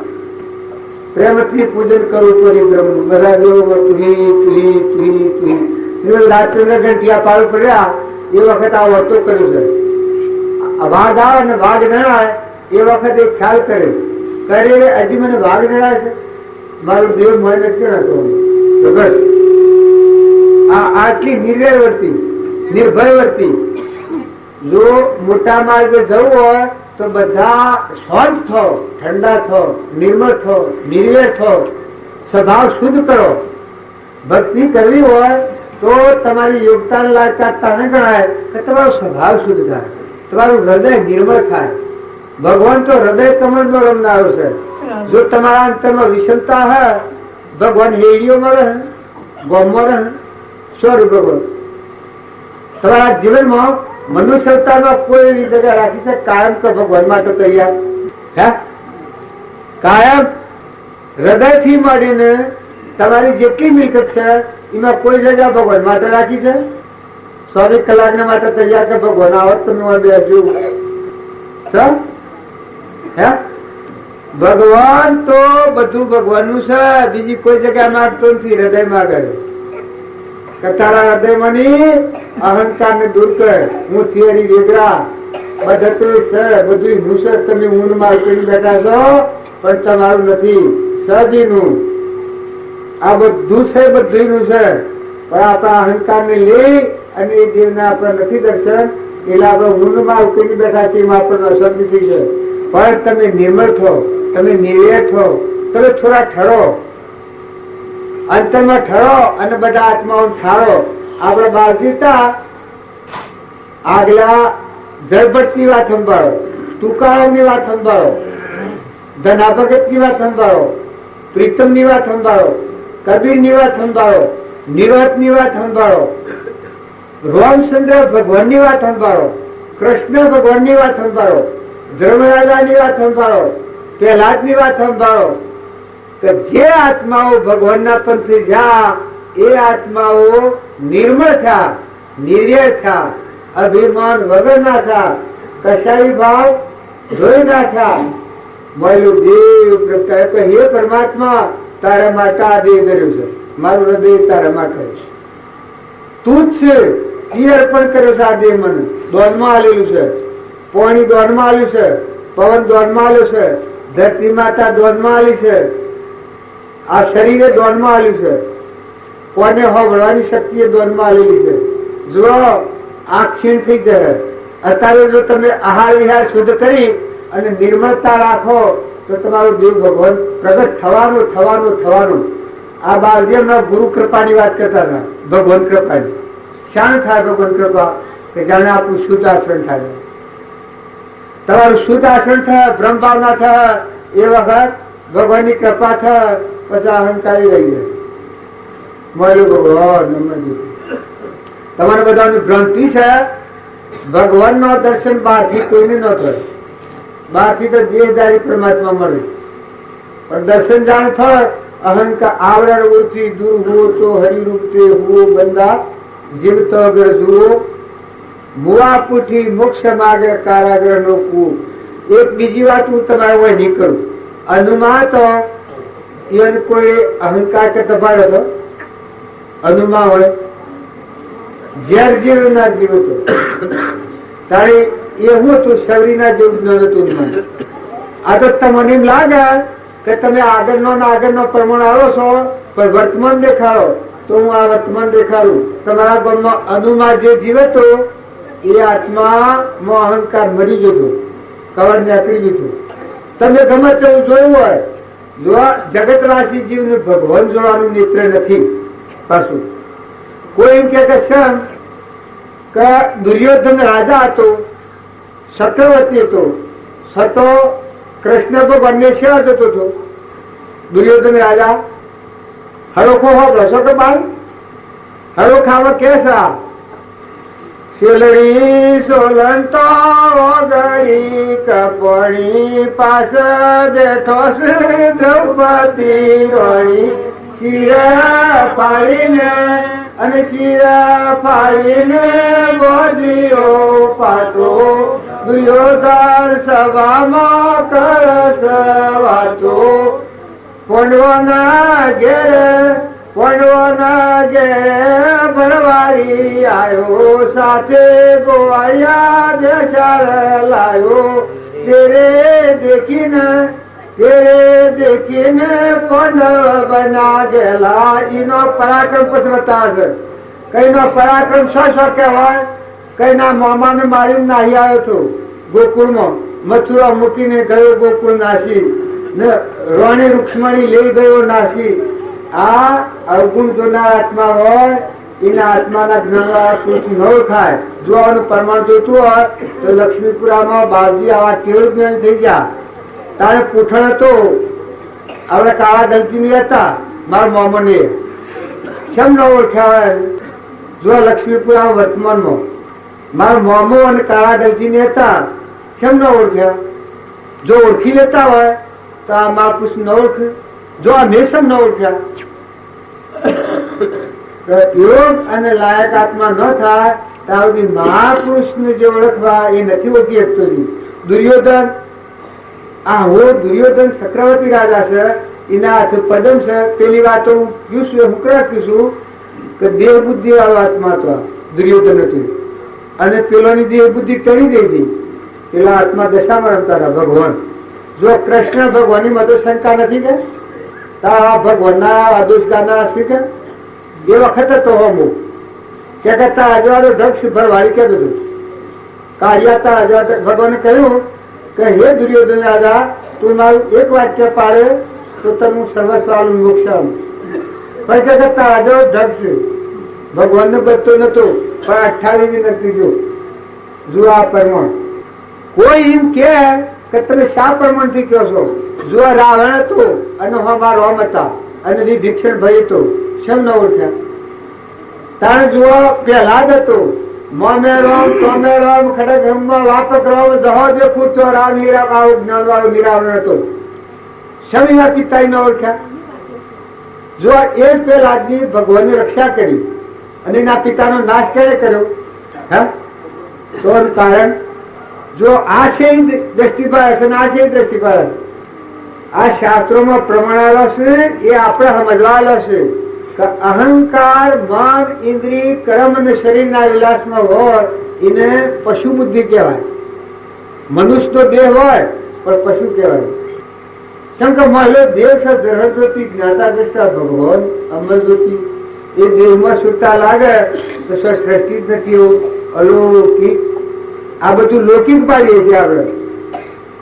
પ્રેમથી પૂજન કરવું પરિબ્રહ્મનું. બધા દેવો તુરી તુરી તુરી તુરી. શ્રી રાજચંદ્ર ઘંટિયા પાડું પડ્યા એ વખત આ વર્તો કર્યું છે. વાઘ આવે ને વાઘ જણાય એ વખતે ખ્યાલ કરે હજી મને વાઘ જણાય છે, મારું દેવ મને નથી જણાતો. આટલી નિર્ભય વર્તી, નિર્ભય વર્તી. જો મોટા માર્ગે જવું હોય તો બધા શાંત થો, ઠંડા થો, નિર્મળ થો, નિર્ભય થો, સ્વભાવ શુદ્ધ કરો. ભક્તિ કરવી હોય તો તમારી યોગદાન લાગતા તને ગણાય કે તમારો સ્વભાવ શુદ્ધ થાય, તમારું હૃદય નિર્મળ થાય. ભગવાન તો હૃદય કમળ નો રમનારો છે. જો તમારા અંતરમાં વિષમતા હોય, ભગવાન હેડીઓમાં રહે, ગોમમાં રહે. સોરી ભગવાન તમારા જીવનમાં મનુષ્યતામાં કોઈ એવી જગ્યા રાખી છે કાયમ તો ભગવાન માટે તૈયાર હે? કાયમ હૃદયથી મળીને તમારી જેટલી મિલકત છે એમાં કોઈ જગ્યા ભગવાન માટે રાખી છે? 24 કલાકને માટે તૈયાર કે ભગવાન આવત તમે બેસજો હે? ભગવાન તો બધું ભગવાનનું છે, બીજી કોઈ જગ્યા માંગતો નથી, હૃદય માંગે કે તારા હૃદયમાંની અહંકાર ને દૂર કર. હું થિયરી વેગરા બધું છે, બધું હું છે. તમે ઊંઘ માં કરી બેઠા છો પણ તમારું નથી, સજીનું. આ બધું છે, બધું છે, પણ આપણા અહંકાર ને લઈ અને એ દેવને આપણે નથી દર્શન, એટલે આપણે ઊંઘ માં કરી બેઠા છીએ, એમાં આપણને અસર નથી છે. પણ તમે નિર્મળ થો, તમે નિર્વેર થો, તમે થોડા ઠરો, અંતરમાં ઠરો અને બધા આત્માઓ ઠારો. આપણા બાળજીતા આગલા જળભટ્ટ ની વાત સંભાળો, તુકારામ ની વાત સંભાળો, ધના ભગત ની વાત સંભાળો, પ્રીતમ ની વાત સંભાળો, કબીર ની વાત સંભાળો, નિરત ની વાત સંભાળો, રામચંદ્ર ભગવાન ની વાત સંભાળો, કૃષ્ણ ભગવાન ની વાત સંભાળો, ધર્મરાજા ની વાત સંભાળો, પ્રહલાદ ની વાત સંભાળો. કે જે આત્માઓ ભગવાનના પંથે જા એ આત્માઓ નિર્મળ થા, નિર્યય થા, અભિમાન વગર ના થા, કશાઈ ભાવ જોઈ ના થા. મળ્યું દેવ પ્રગટાય કે હે પરમાત્મા તારા માટે આ દેહ કર્યું છે, મારું હૃદય તારા માટે છે, તું જ છે, ઈ અર્પણ કર્યો છે. આ દેહ મને દોનમાં આલેલું છે, પાણી દોનમાં આલ્યું છે, પવન દોનમાં આલ્યો છે, ધરતી માતા દોનમાં આલી છે, આ શરીરે દોનમાં આલ્યું છે, કોને હોભળવાની શક્તિ દોનમાં આલેલી છે. જો આ ક્ષીણ થઈ જાય. અત્યારે જો તમે આહાર વિહાર શુદ્ધ કરી અને નિર્મળતા રાખો તો તમારું દેવ ભગવાન પ્રગટ થવાનું થવાનું થવાનું. આ બાળજીના ગુરુ કૃપાની વાત કરતા હતા, ભગવાન કૃપાની. શાણ થાય ભગવાન કૃપા કે જાણે આપણું શુદ્ધ આચરણ થાય, તમારું શુદ્ધ આચરણ થાય, બ્રહ્મ ભાવના થાય, એ વખત ભગવાનની કૃપા થાય, પછી અહંકારી રહી જાય. મળ્યું ભગવાન તમારે બધાની ભ્રાંતિ છે. ભગવાન નો દર્શન બહારથી કોઈને ન થાય, બહારથી તો દેહધારી પરમાત્મા મળે, પણ દર્શન જાણે થાય અહંકાર આવરણ ઓછી દૂર હો તો હરિરૂપ તે હો બંદા જીવતો અગર જુઓ મુવા પૂઠી મોક્ષ માગે કારાગર નો કુ. એક બીજી વાત હું તમારે હોય નહીં કરું. અનુમા તો એને કોઈ અહંકાર કે દબાડો તો અનુમા હોય ઝેર જેવું ના જીવો તો તારે એવું હતું શરીર ના જેવું ન હતું. આ તો તમને એમ લાગે કે તમે આગળનો પ્રમાણ આવો છો પણ વર્તમાન દેખાડો તો હું આ વર્તમાન દેખાડું. તમારા ગામમાં અનુમા જે જીવે તો એ આત્મામાં અહંકાર મરી જતો, કવર નીકળી જતું. તમે ગમે તેવું જોયું હોય, જો જગતવાસી જીવને ભગવાન જોવાનું નેત્ર નથી. પાછું કોઈ એમ કે દુર્યોધન રાજા હતો, ચક્રવર્તી હતો, સતો કૃષ્ણ ભગવાનને સેવા જતો હતો. દુર્યોધન રાજા હરોખો હો રસો કે બાળ હરો ખાવા કે શેલડી સોલંતો ગરી કપણી પાસ બેઠો છે દ્રૌપદી રોણી શિરા ફાડીને અને શિરા ફાડીને બોલીઓ પાટો દુર્યોધન સભામાં કરસ વાતો પાંડવોના ઘેરે ભરવારી આયો સાથે ગોવાળિયા બેસાર લાયો તેરે દેખીને પાંડવ બના ગયેલા. એનો પરાક્રમ પછી બતાવે છે. કઈનો પરાક્રમ શો કહેવાય. કઈના મામાને મારીને નાહી આવ્યો હતો ગોકુળમાં, મથુરા મૂકીને ગયો ગોકુળ નાસી ને રોણી રૂક્ષ્મણી લઈ ગયો નાસી. આ અવગુણ જોનાર આત્મા હોય એના આત્માના જ્ઞાન પુરુષ ન થાય. જો આનું પ્રમાણ જોતું હોય તો લક્ષ્મીપુરામાં બાવજી આવા કેવું જ્ઞાન થઈ ગયા. તારે પૂઠણ હતો આપણે કાળા દલચી હતા મારા મામાને શમ ન ઓળખ્યા હોય. જો લક્ષ્મીપુરા વર્તમાનમાં મારા મામો અને કાળા દલચી હતા શમ ન ઓળખ્યા. જો ઓળખી લેતા હોય તો આ મહાપુરુષ ન ઓળખે. જો આ મેસમ ન ઓળખ્યા યોગ અને લાયક આત્મા ન થાય ત્યાં સુધી મહાપુરુષને જે ઓળખવા એ નથી ઓળખી શકતો. દુર્યોધન દુર્યોધન ચક્રવર્તી રાજા છે, એના હાથ પદમ છે. પેલી વાતો હું કહીશું કે દેહ બુદ્ધિ વાળો આત્મા હતો દુર્યોધન હતું અને પેલોની દેહ બુદ્ધિ ટળી ગઈ હતી. પેલા આત્મા દશામાં રમતા હતા ભગવાન. જો કૃષ્ણ ભગવાનની મતો શંકા નથી કે ભગવાનના આદોષ ગાનારા શ્રી કે એ વખત તો હોમો કે કરતા અજવાળો ઢગ ભરવાળી કહેતો હતું. કાળિયા અજવાળ ભગવાને કહ્યું કે હે દુર્યોધન રાજા, તું મારું એક વાક્ય પાડે તો તને હું સર્વસ્વાલું મોક્ષ આપું. પણ કે કરતા અજવાળ ઢગ છે. ભગવાનને બધતો નતો પણ 28 નથી જો આ પરમાણ. કોઈ એમ કે તમે શા પ્રમાણ થી કહો છો? જો રાવણ હતો અને હમા રોમ હતા અને વિભીષણ ભાઈ હતો શેમ ન ઓળખ્યા? તારે જુઓ પ્રહલાદ હતો મોમે રોમ તોમે રોમ ખડક હમા વાપક રોમ દહો દેખું તો રામ હીરા આવો જ્ઞાન વાળો નિરાવણ હતો શેમ એના પિતા ન ઓળખ્યા? જો એ જ પ્રહલાદની ભગવાનની રક્ષા કરી અને એના પિતાનો નાશ ક્યારે કર્યો? તો કારણ જો આ છે દ્રષ્ટિપાત હશે ને આ છે દ્રષ્ટિપાત. આ શાસ્ત્રોમાં પ્રમાણાલો છે એ આપણે સમજવાલો છે કે અહંકાર મન ઇન્દ્રિય કર્મ અને શરીરના વિલાસમાં હોય એને પશુ બુદ્ધિ કહેવાય. મનુષ્યનો દેહ હોય પણ પશુ કહેવાય. શંકર માનો દેહ છે ગ્રહણ જ્યોતિ જ્ઞાતા દ્રષ્ટા ભગવાન અમર જ્યોતિ. એ દેહમાં સુરતા લાગે તો સૃષ્ટિ જ નથી અલૌકિક. આ બધું લૌકિક પાડીએ છીએ આપણે.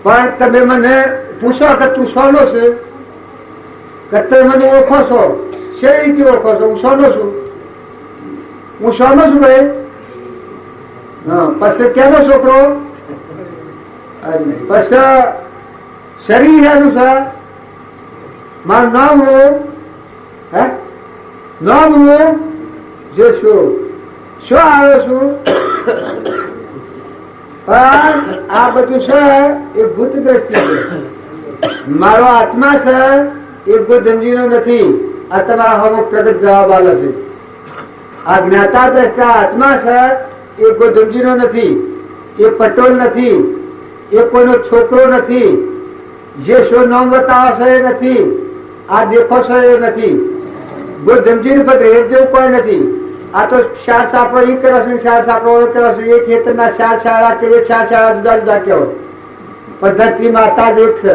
પણ તમે મને પૂછો કે તું સોનો છે કે તમે મને ઓળખો છો? શેર રીતે ઓળખો છો? હું સોનો છું. હું સોનો છું ભાઈ. પછી કેનો છોકરો? પછી શરીર એનું છે. મારું નામ હું જે શું આવ્યો છું. પણ આ બધું છે એ ભૂત દ્રષ્ટિ છે. મારો આત્મા છે એ ગોધમજીનો નથી. આ તમારા હમો પ્રગટ જવાબ આલો છે. આ જ્ઞાતા દ્રષ્ટા આત્મા છે એ ગોધમજીનો નથી, એ પટોલ નથી, એ કોઈનો છોકરો નથી. જે શું નામ બતાવો છે એ નથી. આ દેખો છો એ નથી. ગોધમજી બદલે જેવું કોઈ નથી. આ તો ચાર સાપડો એ કર્યો છે, ચાર સાપડો કર્યો છે. એક ખેતરના ચાર શાળા કે ચાર શાળા જુદા જુદા કહેવાય. પદ્ધતિ માતા જ એક છે,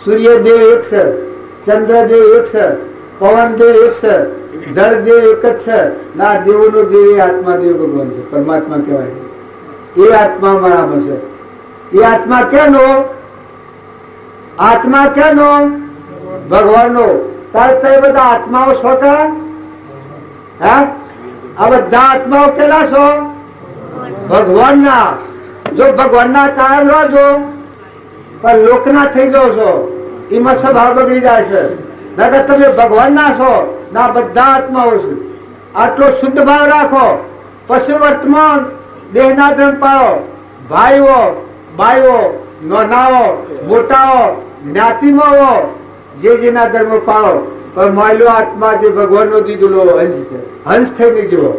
સૂર્યદેવ એક છે, ચંદ્રદેવ એક છે, પવનદેવ એક છે, જળદેવ એક જ છે. ના દેવોનો દેવ એ આત્મા દેવ ભગવાન છે, પરમાત્મા કહેવાય. એ આત્મા મારામાં છે. એ આત્મા કેનો? આત્મા કેનો? ભગવાનનો. તારે તે બધા આત્માઓ છો કે? આ બધા આત્માઓ કેલા છો? ભગવાનના. જો ભગવાનના કાયમ રહો પણ લોકના થઈ જાઓ છો એમાં સ્વભાવ બગડી જાય છે. નકર તમે ભગવાનના છો ના બધા આત્માઓ છે. આટલો શુદ્ધ ભાવ રાખો. પછી વર્તમાન દેહના ધર્મ પાળો, ભાઈઓ બાઈઓ નાનાઓ મોટાઓ જ્ઞાતિમાં હો, જે જેના ધર્મ પાળો, પણ માયલો આત્મા જે ભગવાનનો દીધેલો હંસ છે, હંસ થઈને જીવો,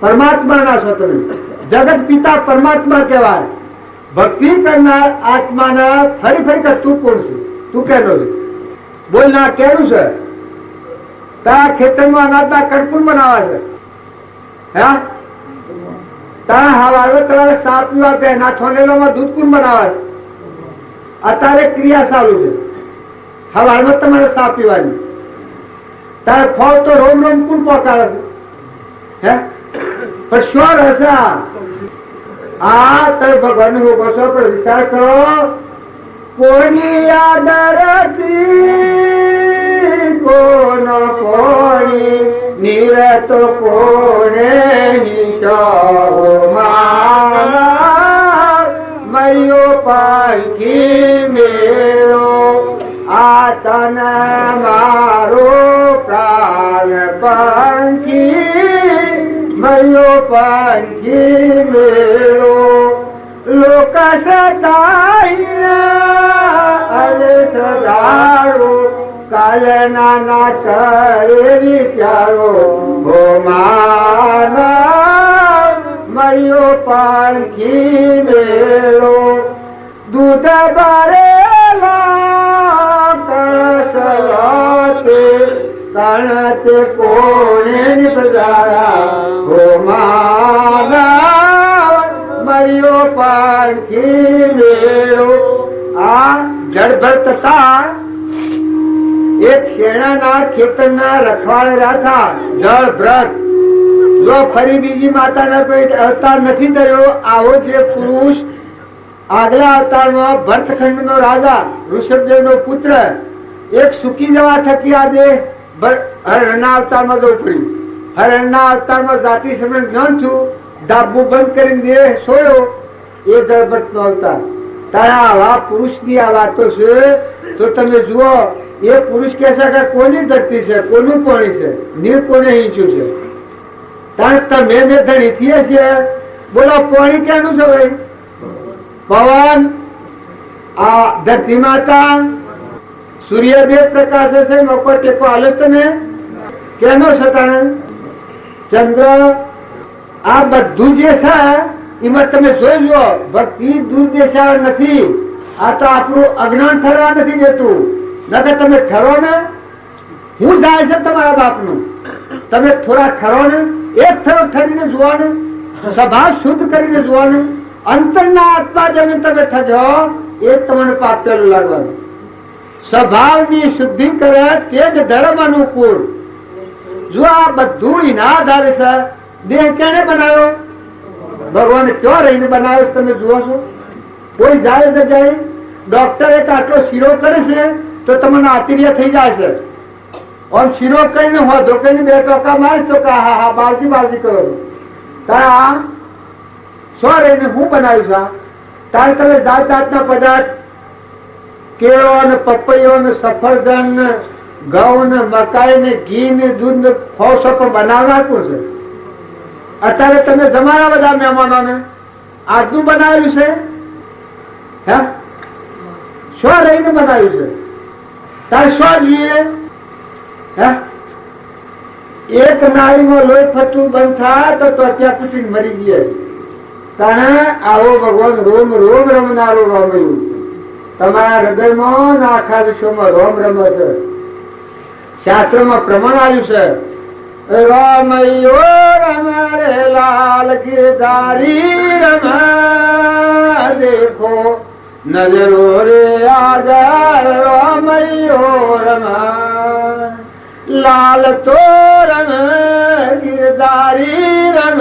પરમાત્મા ના છો તમે, જગત પિતા પરમાત્મા કહેવાય. ભક્તિ કરનાર આત્માના ફરી ફરી કે તું કોણ છું, તું કેનો છે, બોલ ના કેનું છે. તારા ખેતરમાં અનાજના કડકુલ બનાવે છે, હા તારા હવારે તમારે સાપ પીવા કે ના થોનેલોમાં દૂધ કુલ બનાવે છે. અત્યારે ક્રિયા ચાલુ છે, હવારમાં તમારે સાપ પીવાની, તારે ફળ તો રોમ રોમ કુલ પહોંચાડે છે, હે પણ શું રહેશે આ તમે ભગવાન નું કહો પણ વિચાર કરો. કોની યાદ રતી કોનો કોની નિરતો કોને મયો પાંખી મેળો આ તન મારો પ્રાણ પાંખી મયો પાંખી મેળો લોક સદાઈના અરે સદાળો કાયના ના કરે વિચારો હો માના મયો પાંખી મેળો દૂધ ભરેલા કળશલાતે કણતે કોણે નિપજારા હો માના મયો પાંખી મેળો. આ જળભર તથા એક શેણાના ખેતરના રખવાળેલા હતા જળભ્રત. જો ફરી બીજી માતાના પેટ અવતાર નથી ધર્યો, આવો જે પુરુષ આગલા અવતારમાં ભરતખંડનો રાજા ઋષભદેવનો પુત્ર એક સુકી જવા થકી આ દેહ હરણના અવતારમાં જવું પડ્યું. હરણના અવતારમાં જાતિ સમરણ જ્ઞાન છું, ડાબુ બંધ કરીને દેહ છોડ્યો, એ જળભરતનો અવતાર. તારા આવા પુરુષની આ વાતો છે તો તમે જુઓ, એ પુરુષ કહે છે કે કોની ધરતી છે, કોનું પાણી છે, નીર કોને હિંચ્યું છે. તમે મેં ધણી થઈએ છીએ, બોલો પાણી ક્યાંનું છે ભાઈ? પવન, આ ધરતી માતા, સૂર્યદેવ પ્રકાશે છે, મોકો ટેકો આલો તમે કેનો છે તાણે? ચંદ્ર, આ બધું જે છે એમાં તમે જોઈ લો, ભક્તિ દુર્દેશા નથી. આ તો આપણું અજ્ઞાન ઠરવા નથી દેતું. નકર તમે ઠરો ને, હું જાય છે તમારા બાપનું, તમે થોડા ઠરો ને, એક ઠરો ઠરીને જોવાનું, સ્વભાવ શુદ્ધ કરીને જોવાનું, અંતરના આત્મા જઈને તમે ઠજો, એ તમને પાપ ચાલુ લાગવાનું. સ્વભાવની શુદ્ધિ કરે તે જ ધર્મ અનુકૂળ. જો આ બધું એના આધારે છે. દેહ કેને બનાવ્યો? ભગવાન ક્યાં રહીને બનાવ્યો તમે જુઓ છો? કોઈ જાય તો જાય, ડોક્ટર એક આટલો શીરો કરે છે તો તમને આતિર્ય થઈ જાય છે. આમ શીરો કરીને હોધો કરીને બે ટોકા મારે તો કે હા હા બાળજી બાળજી કરો. તારા શું રહીને હું બનાવ્યું છે? તારે તમે જાત જાતના પદાર્થ, કેળો ને પપૈયો ને સફરજન ને ઘઉં ને મકાઈ ને ઘી ને દૂધ ને ફોસો પણ બનાવનાર કોણ છે? અત્યારે તમે જમાના બધા મહેમાનો ને આજનું બનાવ્યું છે, હે શું રહીને બનાવ્યું છે? તારે શું જોઈએ? હે એક નાળીમાં લોહી ફરતું બંધ થાય તો અત્યારે પૂછીને મરી ગયા. તાણે આવો ભગવાન રોમ રોમ રમનારો રમયું. તમારા હૃદયમાં આખા વિશ્વમાં રોમ રમે છે. શાસ્ત્રમાં પ્રમાણ આવ્યું છે, રામયો રમ રે લાલ ગિરધારી રમ દેખો નજરો રે આધાર રામયો રમ લાલ તો રમ ગિરધારી રમ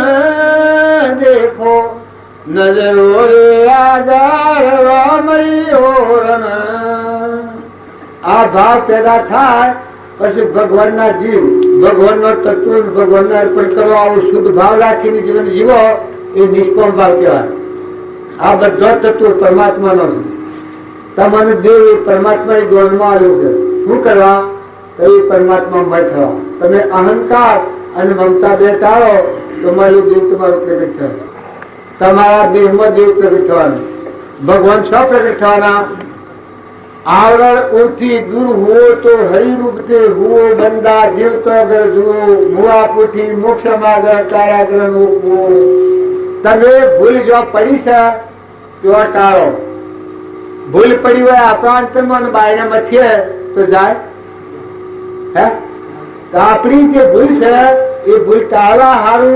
દેખો નજરો રે આધાર રામયો રમ. આ ભાવ પેદા થાય પછી ભગવાનના જીવ, ભગવાનનો તત્વ ભગવાનને અર્પણ કરો, આવો શુદ્ધ ભાવ રાખીને જીવન જીવો, એ નિષ્કામ ભાવ કહેવાય. આ બધા તત્વ પરમાત્માનો છે. તમને દેવ પરમાત્મા ગોળમાં આવ્યું છે. શું કરવા? એ પરમાત્મા મય થવા. તમે અહંકાર અને મમતા બે ટાળો તો મારું જીવ તમારું પ્રગટ થાય. તમારા દેહમાં દેવ પ્રગટ થવાના, ભગવાન સ્વ પ્રગટ થવાના। आवरण उठी दूर हुओ तो हरि रूप के हुओ बंदा जीव तो अगर जुओ मुआ पुठी मोक्ष मागर कारागृह हुओ। तबे भूल जो पड़ी से तो टाळो, भूल पड़ी हुआ आपा अंतर्मन बायने मथिए तो जाए है। तो अपनी जे भूल से ये भूल टाळवा हारू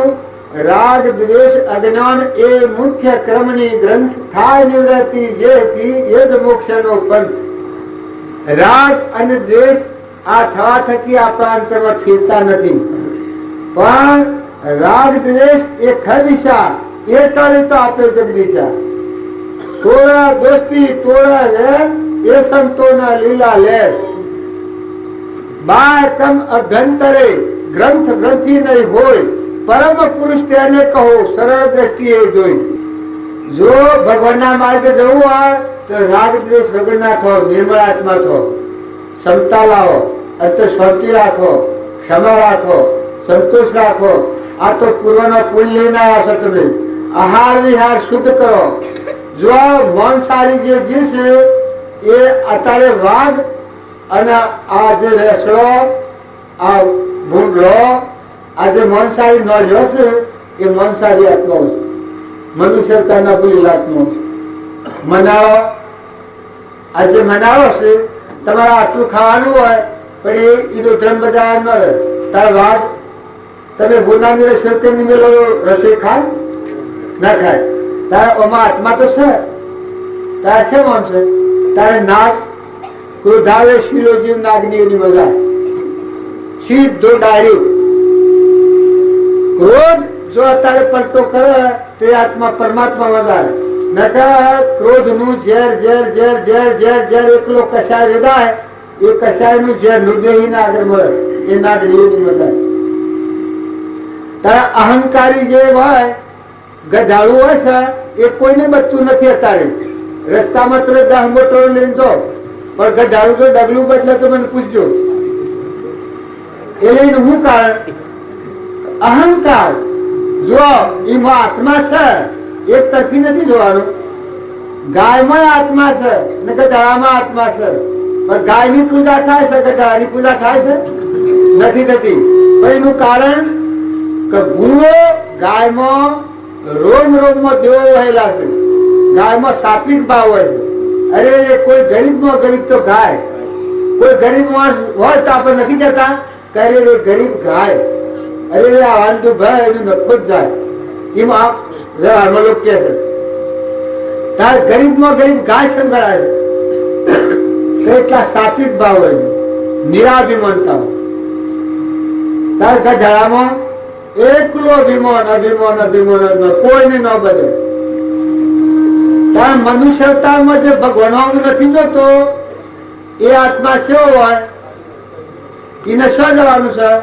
राग द्वेष अज्ञान ए मुख्य क्रमनी ग्रंथ थाय निवृत्ति जे की ये ज मोक्षनो पंथ। राग અને દ્વેષ આ થવા થકી આપણા અંતરમાં સ્થિરતા નથી, પણ રાગ દ્વેષ એ ખદિશા એ તળે તો આપે જગદીશા। તોડા દોસ્તી તોડા લે એ સંતોના લીલા લે। બાય તમ અભ્યંતરે ગ્રંથ ગ્રંથિ નહીં હોય, પરમ પુરુષ તેને કહો સરળ દ્રષ્ટિએ જોઈ। જો ભગવાનના માર્ગે જવું હોય तो राग द्वेष वगैरह ना थो, निर्मल आत्मा थो, समता लाओ, अत शांति राखो, क्षमा राखो, संतोष राखो। आ तो पूर्वना पुण्य लेना आशा तुम्हें आहार विहार शुद्ध करो। जो मांसाहारी जे जीव છે એ અત્યારે વાઘ અને આ જે રેસડો આ ભૂંડલો આ જે માંસાહારી ન રહ્યો છે એ માંસાહારી આત્માઓ છે, મનુષ્યતાના ભૂલ આત્માઓ મનાવો। આજે મનાવો છે તમારા આટલું ખાવાનું હોય પણ એ તો ધર્મ બજાર ન રહે। તાર વાત તમે ગુનાની રસોઈ મેળો રસોઈ ખાય ના ખાય, તારા ઓમાં આત્મા તો છે, તારે છે કોણ છે? તારે નાગ ક્રોધાવે શીલો જીવ નાગની એની મજા સીધો ડાયરેક્ટ ક્રોધ જો અત્યારે પડતો કરે તો એ આત્મા પરમાત્મા વધારે। क्रोध नु झेर झेर झेर झेर झेर झेर एकलो कषाय हृदय ये कषाय नु झेर नुदेही ना आगे मळे ये नागरी नी मदाय। तारा अहंकारी जे होय गधाळू होय છે એ કોઈને બચતું નથી। અત્યારે રસ્તામાં તમે 10 મોટરો લઈને જો પણ ગધાળુ જો ડગલું બદલે તો મને પૂછજો એ લઈને હું કારણ અહંકાર। જો એમાં આત્મા છે एक तरफी नहीं જોવાનું। ગાયમાં આત્મા છે ને ગધામાં આત્મા છે, પણ ગાયની પૂજા થાય છે ગધાની પૂજા થાય છે નથી થતી। પણ એનું કારણ કે ગુણો ગાયમાં રોમ રોમમાં દેવો વહેલા છે, ગાયમાં સાત્વિક ભાવ હોય છે। અરે કોઈ ગરીબમાં ગરીબ તો ગાય, કોઈ ગરીબ માણસ હોય તો આપણે નથી કહેતા કે અરે ગરીબ ગાય, અરે આ વાંધો ભાઈ એનું નખો જ જાય એમાં लोग कहते तार गरीब में गरीब गाय संगड़ाए तो सात्विक भाव है, निराभिमानता तार गधा में एकलो अभिमान अभिमान अभिमान कोई ने न बदले। तार मनुष्यता में जो भगवान नहीं तो ये आत्मा से शो जवान है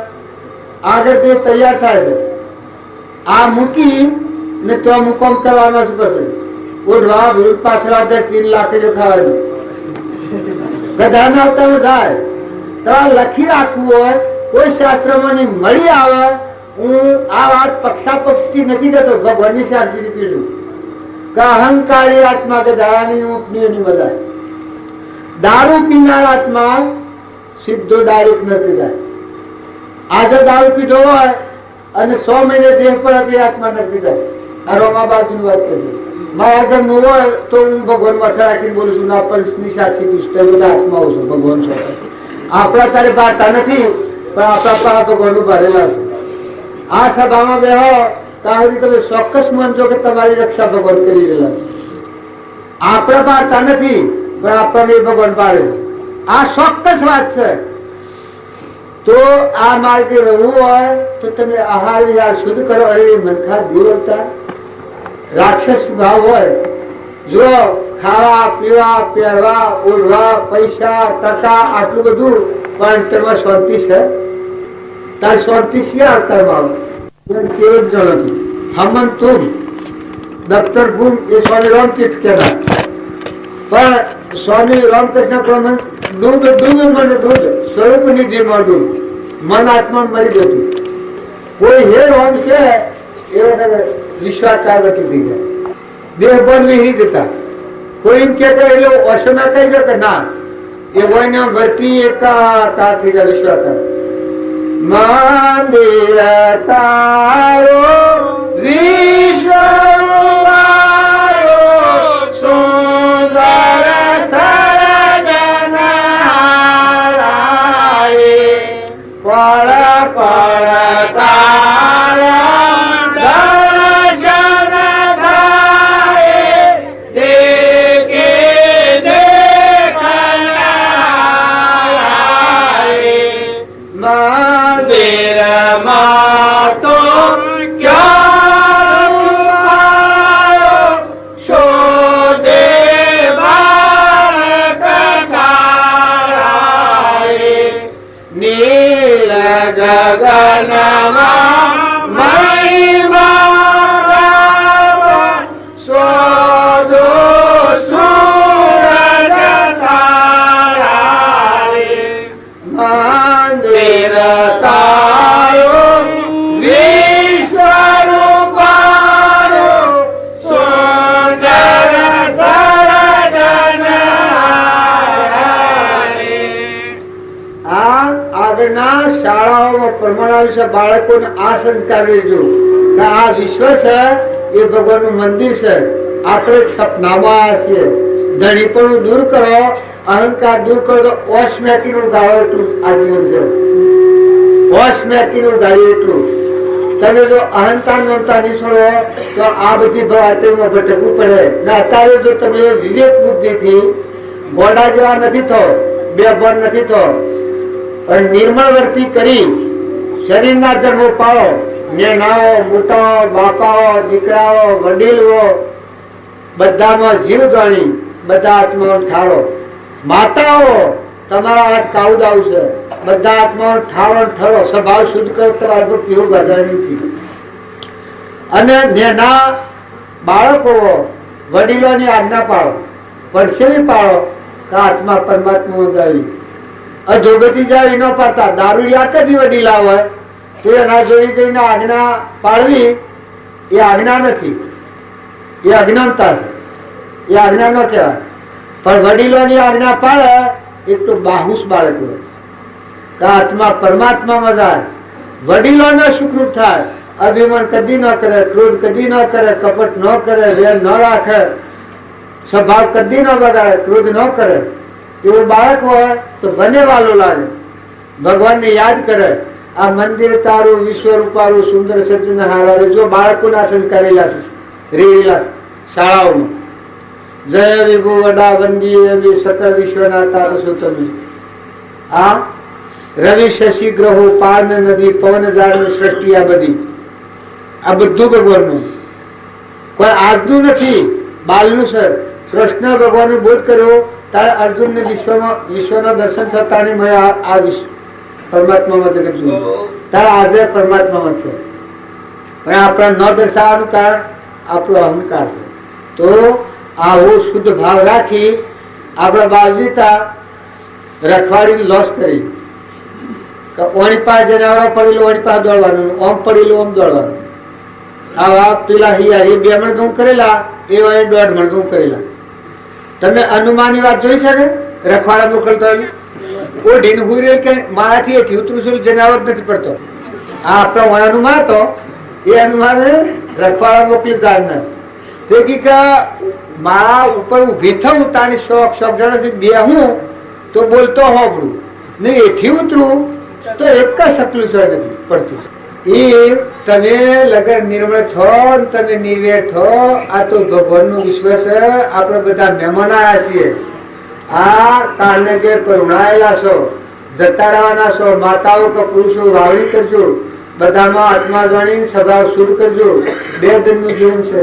आगे तैयार थाय आ मूकी ने तो मुकाम करवाना છે પછી ઓઢવા ભૂલ પાછળ 3 લાખ જો ખાવાનું ગધાના આવતા જાય તો લખી રાખવું હોય કોઈ શાસ્ત્રમાં ની મળી આવે। હું આ વાત પક્ષાપક્ષી નથી કહેતો, ભગવાનની શાસ્ત્રી કીધું કે અહંકારી આત્મા ગધાની ઊંટની મજા। દારૂ પીનાર આત્મા સીધો ડાયરેક્ટ નથી જાય। આજે દારૂ પીધો હોય અને 100 મહિને દેહ પર આત્મા નથી જાય। रोमा बाजू बात करिए मैं अगर नो तो भगवान माथा राखी बोलू छू ना पंचनी साक्षी पुष्टि बधा आत्मा हो भगवान छो आपड़ा तारे बाता नहीं पण आपड़ा पारा भगवान भरेला छे। आ सभामां बेहो ત્યાં સુધી તમે ચોક્કસ માનજો કે તમારી રક્ષા ભગવાન કરી રહેલા છે। આપણા પાડતા નથી પણ આપણને ભગવાન પાડે છે, આ ચોક્કસ વાત છે। તો આ માર્ગે રહેવું હોય તો તમે આહાર વિહાર શુદ્ધ કરો। અરે મનખા જીવતા રાક્ષસ ભાવ હોય, જો ખાવા પીવા પહેરવા ઓઢવા પૈસા ટકા આટલું બધું પણ અંતરમાં શાંતિ છે, તાર શાંતિ છે અંતરમાં કેવું જ નથી। હમન તું દફતર ભૂમ એ સ્વામી રામચિત કહેતા, પણ સ્વામી રામકૃષ્ણ પ્રમાણ દૂધ દૂધ મને દૂધ સ્વરૂપ નિધિ મળતું મન આત્મા મરી જતું। કોઈ હે રામ કે એ વિશ્વાકાર વટી થઈ જાય, દેહ બંધ વિહરી જતા. કોઈ એમ કે એટલે ઓછો ના કહી દો કે ના, એ હોય ને ભરતી એકાકાર થઈ જાય વિશ્વાકાર. મંદિર તારો વિશ્વ શાળાઓમાં પરમાણુ બાળકોને આ સંસ્કાર લેજો કે આ વિશ્વ છે એ ભગવાનનું મંદિર છે. આપણે એક સપનામાં આવ્યા છીએ. ધણીપણું દૂર કરો, અહંકાર દૂર કરો તો ઓશમેકીનું ગાળો એટલું આજીવન છે. ઓશમેકીનું ગાળ્યું એટલું. તમે જો અહંતા મમતા નિસળો તો આ બધી વાતોમાં ભટકવું પડે ને. અત્યારે જો તમે વિવેક બુદ્ધિથી ગોડા જેવા નથી થો, બેભાન નથી થો, પણ નિર્મળ વર્તી કરી શરીરના ધર્મો પાળો, નેનાઓ મોટાઓ બાપાઓ દીકરાઓ વડીલો બધામાં જીવ જાણી બધા આત્માઓ ઠાળો. માતાઓ તમારા હાથ કાઉદાવ છે, બધા આત્માઓ ઠાળો ઠરો, સ્વભાવ શુદ્ધ કરો, તમારે પીવું બધા નથી. અને નેના બાળકો વડીલોની આજ્ઞા પાળો, પરસેવી પાળો કે આત્મા પરમાત્મા જાવી. અધોગતિ જાય ન પાડતા. દારૂડિયા કદી વડીલા હોય તો એના જોઈ જોઈને આજ્ઞા પાડવી એ આજ્ઞા નથી, એ અજ્ઞાનતા છે, એ આજ્ઞા ન કહેવાય. પણ વડીલોની આજ્ઞા પાડે એક તો બાહુસ બાળક હોય કે આત્મા પરમાત્મામાં જાય. વડીલોને સુખરૂપ થાય, અભિમાન કદી ન કરે, ક્રોધ કદી ન કરે, કપટ ન કરે, વેર ન રાખે, સ્વભાવ કદી ન બગાડે, ક્રોધ ન કરે. એવું બાળક હોય તો બને વાલો લાગે, ભગવાનને યાદ કરે. આ મંદિર તારું વિશ્વ રૂપારું સુંદર સજ્જન હારા. જો બાળકોના સંસ્કારેલા રેલા શાળાઓમાં જય વિભુ વડા વંદી સકળ વિશ્વના તારસો તમે. આ રવિ શશી ગ્રહો પાન નદી પવન જાળ સૃષ્ટિ આ બધી, આ બધું ભગવાનનું, કોઈ આજનું નથી, બાલનું છે. કૃષ્ણ ભગવાનને બોધ કર્યો તારે અર્જુન ને વિશ્વના દર્શન થતા આ વિશ્વ પરમાત્મામાં જગત જોયું, તારે આજે પરમાત્મામાં છે. પણ આપણા ન દર્શાવવાનું કારણ આપણો અહંકાર છે. તો આવો શુદ્ધ ભાવ રાખી આપણા બાવજીતા રખવાડીને લોસ કરી ઓણી પાસે જનાવડા પડેલું ઓણી પાસે દોડવાનું, ઓમ પડેલું ઓમ દોડવાનું. આવા પેલા હિયા એ 2 મણ ઘઉં કરેલા, એ 1.5 મણ ઘઉં કરેલા. તમે અનુમાની વાત જોઈ શકે? રખવાડા મોકલતો ઓઢીને હુઈ કે મારાથી એથી ઉતરું છું જનાવર નથી પડતો. આ આપણો અનુમાન તો એ અનુમાન રખવાડા મોકલી જાય કે મારા ઉપર ઉભી થવું તાની શોખ જણાથી બે હું તો બોલતો હોબડું ને એથી ઉતરું તો એક જ સકલું છે નથી પડતું. એ તમે લગન નિર્મળ થો, તમે નિર્વેર થો. આ તો ભગવાનનું વિશ્વ છે. આપણે બધા મહેમાન આવ્યા છીએ. આ કારણે કે કરુણાયેલા છો, જતા રહેવાના છો. માતાઓ કે પુરુષો વાવણી કરજો, બધામાં આત્મા જાણી સ્વભાવ શુદ્ધ કરજો. 2 દિનનું જીવન છે.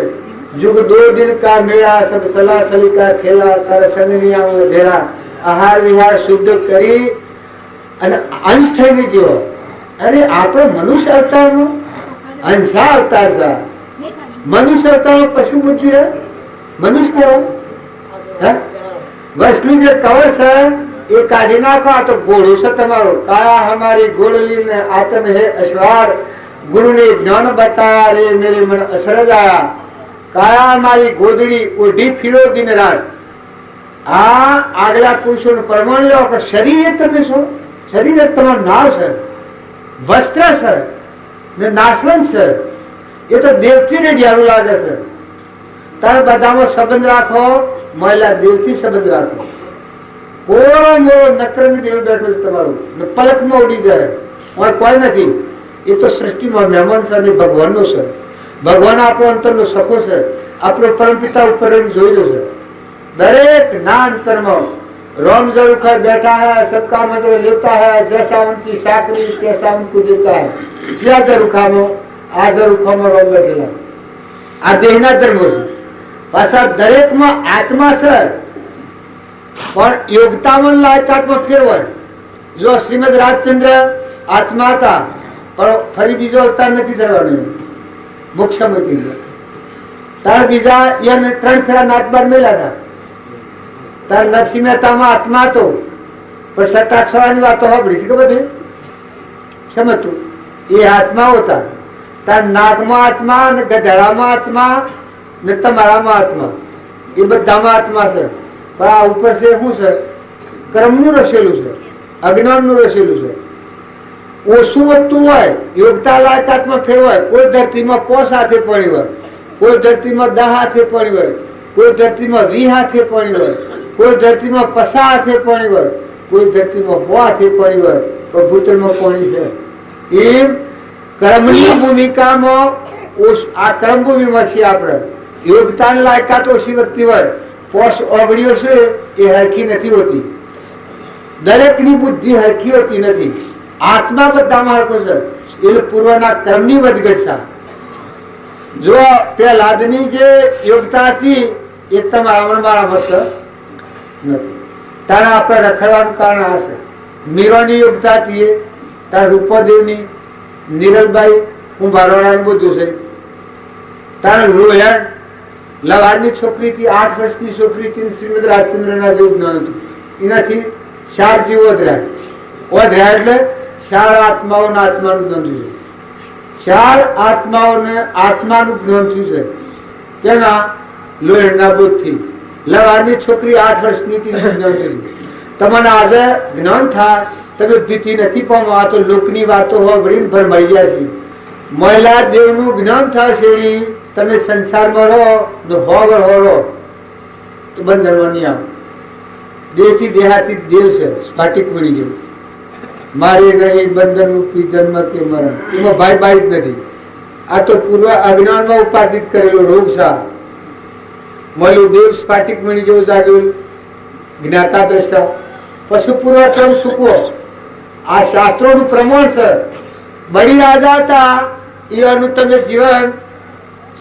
जुग 2 दिन का मेरा सब सला सलिका खेला कर संगनिया घेरा. आहार विहार शुद्ध કરી અને અંશ થઈને ગયો. અરે આપણો મનુષ્ય અવતારનો અંશા અવતાર છે. મનુષ્ય અવતારનો પશુ બુદ્ધિ મનુષ્ય કહેવાય. વસ્તુ જે કવર છે એ કાઢી નાખો. આ તો ઘોડો છે તમારો. કાયા હમારી ઘોડલી ને આતમ હે અશ્વાર गुरु ने ज्ञान बताया रे मेरे मन असरज आया काया मारी गोदड़ी ओढ़ी फिरो दिन रात आ आगला पुरुषों प्रमाण लो कि शरीर तमे छो शरीर તમારો નાશ છે વસ્ત્ર છે ને નાશવંત છે એ તો દેવથી ને યારું લાગે છે તારે બધામાં સંબંધ રાખો મહિલા દેવથી સંબંધ રાખો કોરો મોરો નકરંગ દેવ બેઠો છે તમારું ને પલકમાં ઉડી જાય और कोई नहीं ये तो सृष्टि में मेहमान से नहीं भगवान नो से भगवान आपो अंतर नो सखो से अपने परम पिता ऊपर जोई से दरेक ना अंतर में राम जरूर कर बैठा है सबका मदद लेता है जैसा उनकी साकरी कैसा उनको देता है सिया जरूर खामो आ जरूर खामो राम बैठेला आ देहना धर्म से पासा दरेक में आत्मा से और योग्यता में लायकात में फेरवाय जो श्रीमद राजचंद्र आत्मा था पर फरी बीजो अवतार नहीं धरवानो मुख्यमंत्री तार बीजा ये त्रण फेरा नाथबार मेला था तार नरसिंह मेहता में आत्मा तो पर सटाक्षरानी वातो होबड़ी थी खबर है समझ ये आत्मा होता तार नाग में आत्मा ने गधेड़ा में आत्मा ने तमारा में आत्मा ये बधा में आत्मा से पर आ ऊपर से हूँ सर कर्म नु रसेलू से अज्ञान नु रसेलू से ओसु वस्तु હોય યોગતા લાયકાતમાં ફેરવાય કોઈ ધરતીમાં પોસ હાથે પડી હોય કોઈ ધરતીમાં 10 હાથે પડી હોય કોઈ ધરતીમાં 20 હાથે પડી હોય કોઈ ધરતીમાં 50 હાથે પડી હોય કોઈ ધરતીમાં 100 હાથે પડી હોય તો ભૂતલમાં પડી છે એમ કર્મની ભૂમિકામાં ઓસ આ કર્મ ભૂમિમાં છે આપણે યોગતાની લાયકાત ઓછી વ્યક્તિ હોય પોસ ઓગળ્યો છે એ હરખી નથી હોતી દરેકની બુદ્ધિ હરખી હોતી નથી आत्मा बधा मार्को से ये पूर्वना कर्मनी વધઘટ છે જો પહેલાદની જે યોગ્યતા હતી એ તમારા મારા મત નથી તારા આપણે રખડવાનું કારણ આ છે મીરાની યોગ્યતા હતી તાર રૂપદેવની નીરલબાઈ કુંભારવાળાનું બધું છે તાર રોહણ લવાડની છોકરી હતી 8 વર્ષની છોકરી હતી શ્રીમદ રાજચંદ્રના જેવું જ્ઞાન હતું એનાથી 4 જીવો વધ્યા એટલે 4 આત્માઓના આત્માનું જ્ઞાન થયું 4 આત્માઓને આત્માનું જ્ઞાન થયું છે તેના લોહીના બોધથી લવારની છોકરી 8 વર્ષની જ્ઞાન થયું તમને આજે જ્ઞાન થાય તમે ભીતિ નથી પામો આ તો લોકની વાતો હોબળીને ભરમાઈ ગયા છે મહિલા દેવનું જ્ઞાન થાય છે તમે સંસારમાં રહો તો હોગર હોરો તો બંધનમાં નહીં આવો દેહથી દેહાતી દેવ છે સ્ફાટિક મળી ગયું मारे गए बंधन मुक्ति जन्म के मरण एम भाई बाई नहीं आ तो पूर्व अज्ञान में उपादित करेलो रोग सा मळ्यो देव स्फाटिक मणी जेवो जाग्यो ज्ञाता दृष्टा पशु पूर्व क्रम सुखो आ शास्त्रों प्रमाण से बड़ी राजा था ये तमे जीवन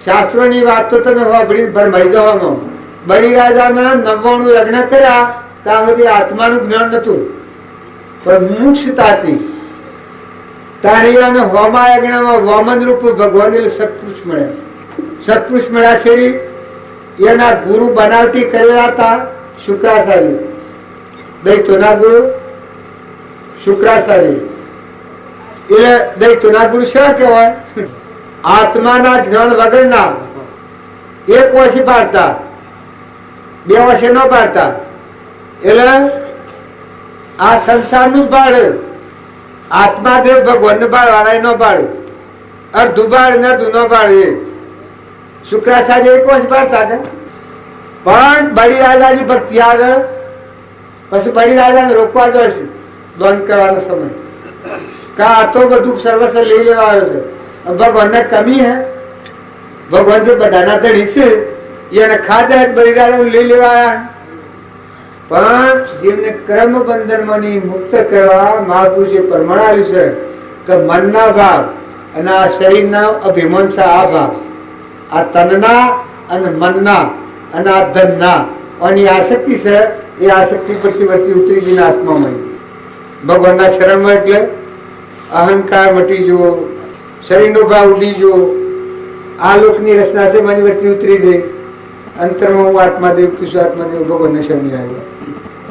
शास्त्रों की बात तो तमे होबळी भरमाई जवानो बड़ी राजा ने 99 यज्ञ कर्या त्या मध्ये आत्माનું જ્ઞાન नतुं मुक्षताथी ताणी अने होमा यज्ञमां वामन रूप भगवान सत्पुरुष मळ्या सत्पुरुष मळ्या छे एना गुरु बनावटी करेला था शुक्राचार्य दैत्योना गुरु शुक्राचार्य એટલે दैत्योना गुरु शा कहेवाय आत्माना ज्ञान वगरना एक वर्ष पाडता 2 वर्ष न पाडता એટલે आ संसार नु बाळ आत्मा देव भगवान ने बाळ वाळाय नो बाळ अर्धु बाळ ने अर्धु नो बाळ शुक्राचार्य एक वर्ष बाळता के पण बड़ी राजानी भक्ति आगळ પછી બડી રાજાને રોકવા જોઈશે દોન કરવાનો સમય કા તો બધું સર્વસ્વ લઈ લેવા આવ્યો છે ભગવાનને કમી હે ભગવાન જે બધાના ધણી છે એને ખાધા બડી રાજાને લઈ લેવા આવ્યા પણ જીવને કર્મ બંધનમાંથી મુક્ત કરવા મહાપુરુષે પરમાણ્યું છે કે મનના ભાવ અને આ શરીરના અભિમાન છે આ ભાવ આ તનના અને મનના અને આ ધનના અને આસક્તિ છે એ આસક્તિ પરથી વર્તી ઉતરી જઈને આત્મામાં ભગવાનના શરણમાં એટલે અહંકાર મટી જવો શરીરનો ભાવ ઉડી જવો આ લોકની રચના છે મારી વર્તી ઉતરી ગઈ અંતરમાં હું આત્માદેવ કૃષ્ણ આત્માદેવ ભગવાનને શરણે આવ્યો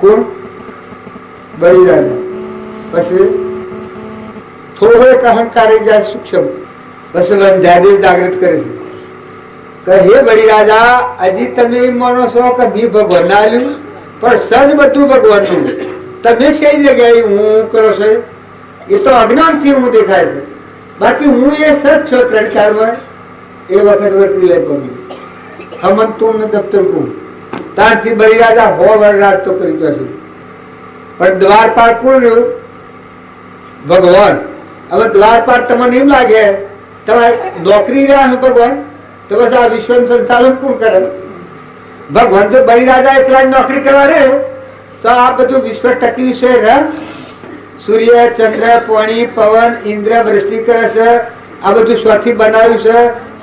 કોણ બળી રાજા પછી થોડો એક અહંકાર જાય સૂક્ષ્મ પછી વંજાદેવ જાગૃત કરે છે કે હે બળી રાજા, હજી તમે એમ માનો છો કે મેં ભગવાન ના આલ્યું, પણ સજ બધું ભગવાનનું. તમે કઈ જગ્યાએ હું કરો છો એ તો અજ્ઞાન થી હું દેખાય છે, બાકી હું એ સચ છો. 3-4 માં એ વખત વર્તી લઈ પડ્યું હમન તું ને દફતર કું ત્યાંથી બળી રાજા 100 વર્ષ રાજ તો કરી જશે. પણ દ્વારપાળ કોણ રહ્યું? ભગવાન. હવે દ્વારપાળ તમને એમ લાગે તમારે નોકરી રહ્યા છે ભગવાન, તો બસ આ વિશ્વનું સંચાલન કોણ કરે? ભગવાન તો બળી રાજા એકલા નોકરી કરવા રહે તો આ બધું વિશ્વ ટક્યું છે ને? સૂર્ય, ચંદ્ર, પાણી, પવન, ઇન્દ્ર વૃષ્ટિ કરે છે. આ બધું સ્વથી બનાવ્યું છે.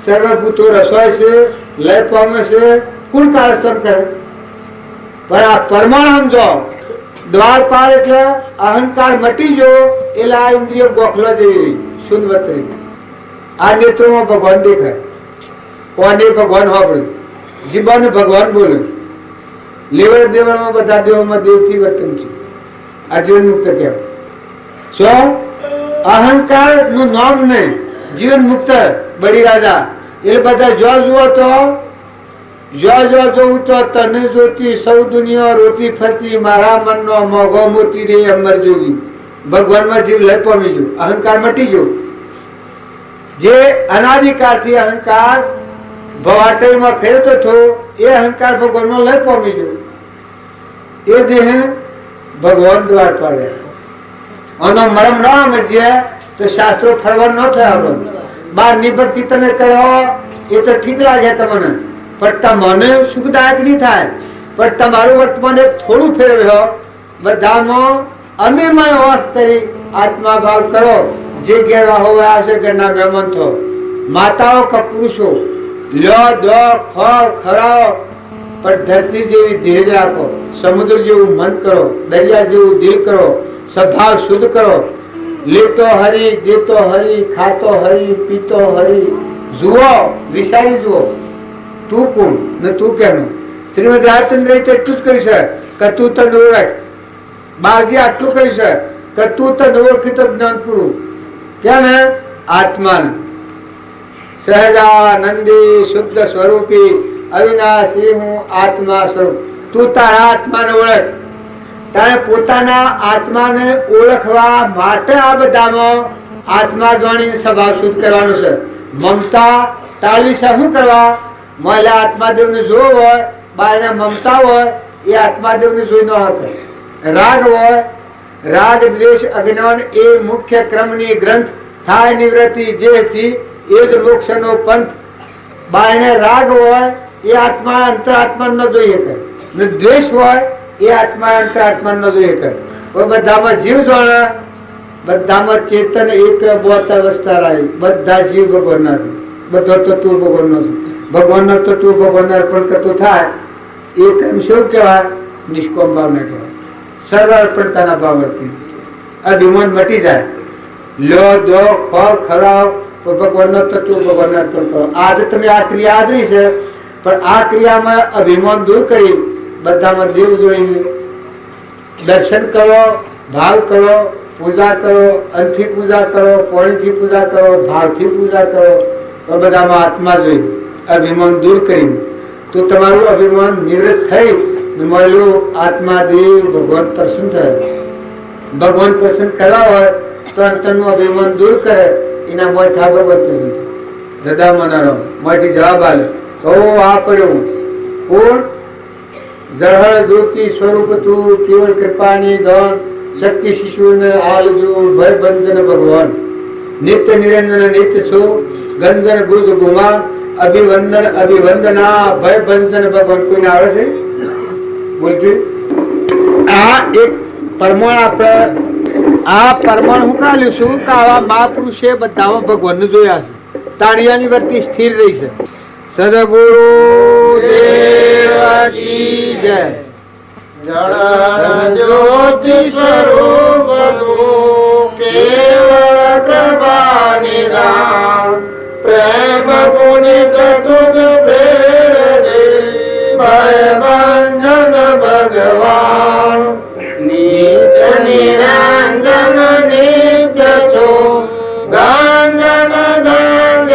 સર્વભૂતો રસોય છે, લય પામે છે. કોણ કાર્યસ્થળ કરે? પણ આ પરમાણ સમજો. દ્વારપાળ એટલે અહંકાર મટી ગયો એટલે આ ઇન્દ્રિયો ગોખલો જેવી રહી, શૂન્યવત. આ નેત્રોમાં ભગવાન દેખાય, કોને ભગવાન સાંભળ્યું, જીવાને ભગવાન બોલે. લેવડ દેવડમાં બધા દેવોમાં દેવથી વર્તન છે. આ જીવન મુક્ત કહેવાય. શું અહંકાર નું નામ નહીં, જીવન મુક્ત બળી રાજા. એટલે બધા જો જુઓ તો જોવું તો તને જોતી સૌ દુનિયા રોતી ફરતી, મારા મનનો મોઘો મોતી રે અમર જોગી. ભગવાનમાં જીવ લઈ પામી ગયો, અહંકાર મટી ગયો. જે અનાદિકાળથી અહંકાર ભવાટમાં ફેરતો હતો એ અહંકાર ભગવાનમાં લઈ પામી ગયો. એ દેહ ભગવાન દ્વાર પાડે. આનો મરમ ન સમજીએ તો શાસ્ત્રો ફરવા ન થયા. બહારની ભક્તિ તમે કરો એ તો ઠીક લાગે તમને, પણ તમને સુખદાયક નહીં થાય. પણ તમારું વર્તમાન થોડું ફેરવ્યો બધામાં અમે વાત કરી આત્મા ભાવ કરો. જે ગેરવા હોય આવશે ઘરના મહેમાન થો, માતાઓ કે પુરુષો લ્યો દો ખોર ખરાવો, પણ ધરતી જેવી ધીરજ રાખો, સમુદ્ર જેવું મન કરો, દરિયા જેવું દિલ કરો, સ્વભાવ શુદ્ધ કરો. લેતો હરી, દેતો હરી, ખાતો હરી, પીતો હરી. જુઓ, વિચારી જુઓ તું કોણ ને તું કેનું. શ્રીમદ રાજચંદ્ર એટલું જ કહ્યું છે કે તું તને ઓળખ. બાળજી આટલું કહ્યું છે કે તું તને ઓળખી તો જ્ઞાન પૂરું. ક્યાં ને? આત્માન સહજાનંદી શુદ્ધ સ્વરૂપી અવિનાશી હું આત્મા સ્વરૂપ. તું તારા આત્માને ઓળખ. તારે પોતાના આત્માને ઓળખવા માટે આ બધામાં આત્મા જાણીને સ્વભાવ શુદ્ધ કરવાનો છે. મમતા ટાળી છે. શું કરવા? મહિલા આત્માદેવને જોવો હોય, બાળને મમતા હોય, એ આત્માદેવને જોઈ ન શકે. રાગ હોય, રાગ દ્વેષ અજ્ઞાન એ મુખ્ય ક્રમની ગ્રંથ થાય નિવૃત્તિ જેથી એ જ મોક્ષનો પંથ. બાળને રાગ હોય એ આત્મા અંતરાત્મા ન જોઈ શકે, ને દ્વેષ હોય એ આત્મા અંતરાત્મા ન જોઈ શકે. બધામાં જીવ જોડે, બધામાં ચેતન એક બોત અવસ્થા રહી. બધા જીવ ભગવાનના છે, બધો તત્વ ભગવાનનો છે. ભગવાનનો તત્વ ભગવાનને અર્પણ કરતો થાય એ ક્રમ શું કહેવાય? નિષ્કામ ભાવના કહેવાય. સર્વ અર્પણતાના ભાવથી અભિમાન મટી જાય. લ્યો દો ખોર ખરાવ, ભગવાનનો તત્વ ભગવાનને અર્પણ કરો. આજે તમે આ ક્રિયા આદરી છે, પણ આ ક્રિયામાં અભિમાન દૂર કરી બધામાં દેવ જોઈને દર્શન કરો, ભાવ કરો, પૂજા કરો, અનથી પૂજા કરો, પાણીથી પૂજા કરો, ભાવથી પૂજા કરો. તો બધામાં આત્મા જોઈ અભિમાન દૂર કરી તો તમારું અભિમાન નિવૃત્ત થઈ મળ્યું આત્મા દેવ ભગવાન પ્રસન્ન થયો. ભગવાન પ્રસન્ન કરવા હોય તો અંતરનું અભિમાન દૂર કરે. એના મોય થા ભગવાન પ્રસન્ન. હૃદય મનારો મોયથી જવાબ આલે તો આ પડ્યું કોણ? જળહળ જ્યોતિ સ્વરૂપ તું કેવળ કૃપાની ધન શક્તિ શિશુને આલજો ભય બંધન ભગવાન. નિત્ય નિરંજન નિત્ય છો ગંજન ગુજ ગુમાન અભિવંદન અભિવંદના ભય બંધન ભગવાન. કોઈને આવે છે? બોલજો. આ એક પરમાણ આપણે આ પરમાણ હું કાઢ્યું છું કે આવા મહાપુરુષે બધામાં ભગવાનને જોયા છે. તાળિયાની વર્તી સ્થિર રહી છે. સદગુરુ દેવ કી જય. જળ જ્યોતિ સ્વરૂપ કેવળ કૃપા નિદાન પ્રેમ પુનિત તુજ પ્રેરજે ભય બંધન ભગવાન. નિત્ય નિરંજન નિત્ય છો ગંજન ગંજ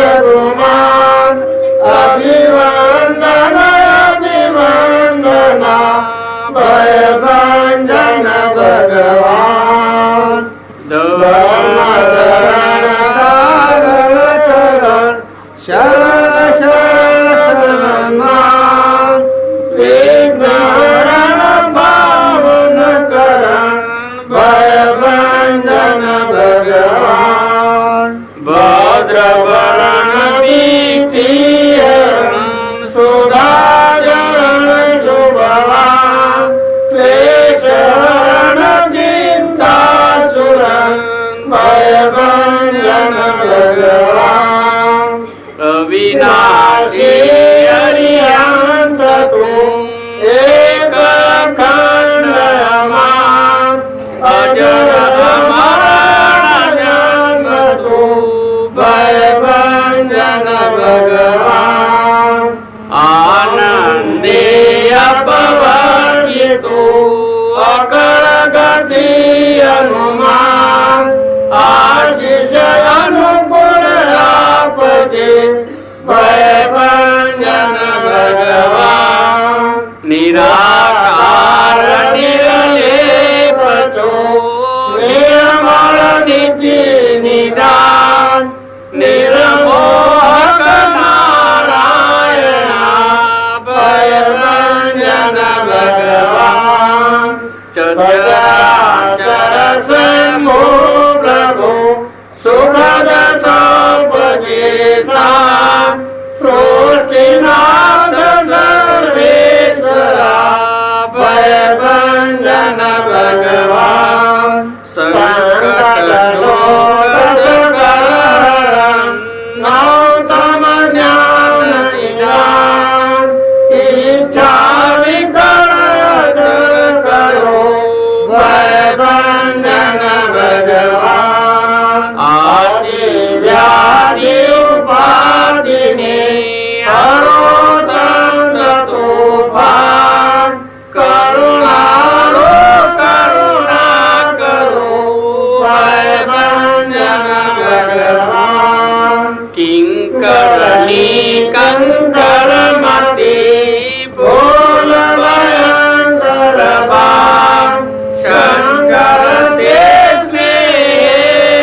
શંકર મતી ફૂલ ભયંકર બાણ શંકર દેશને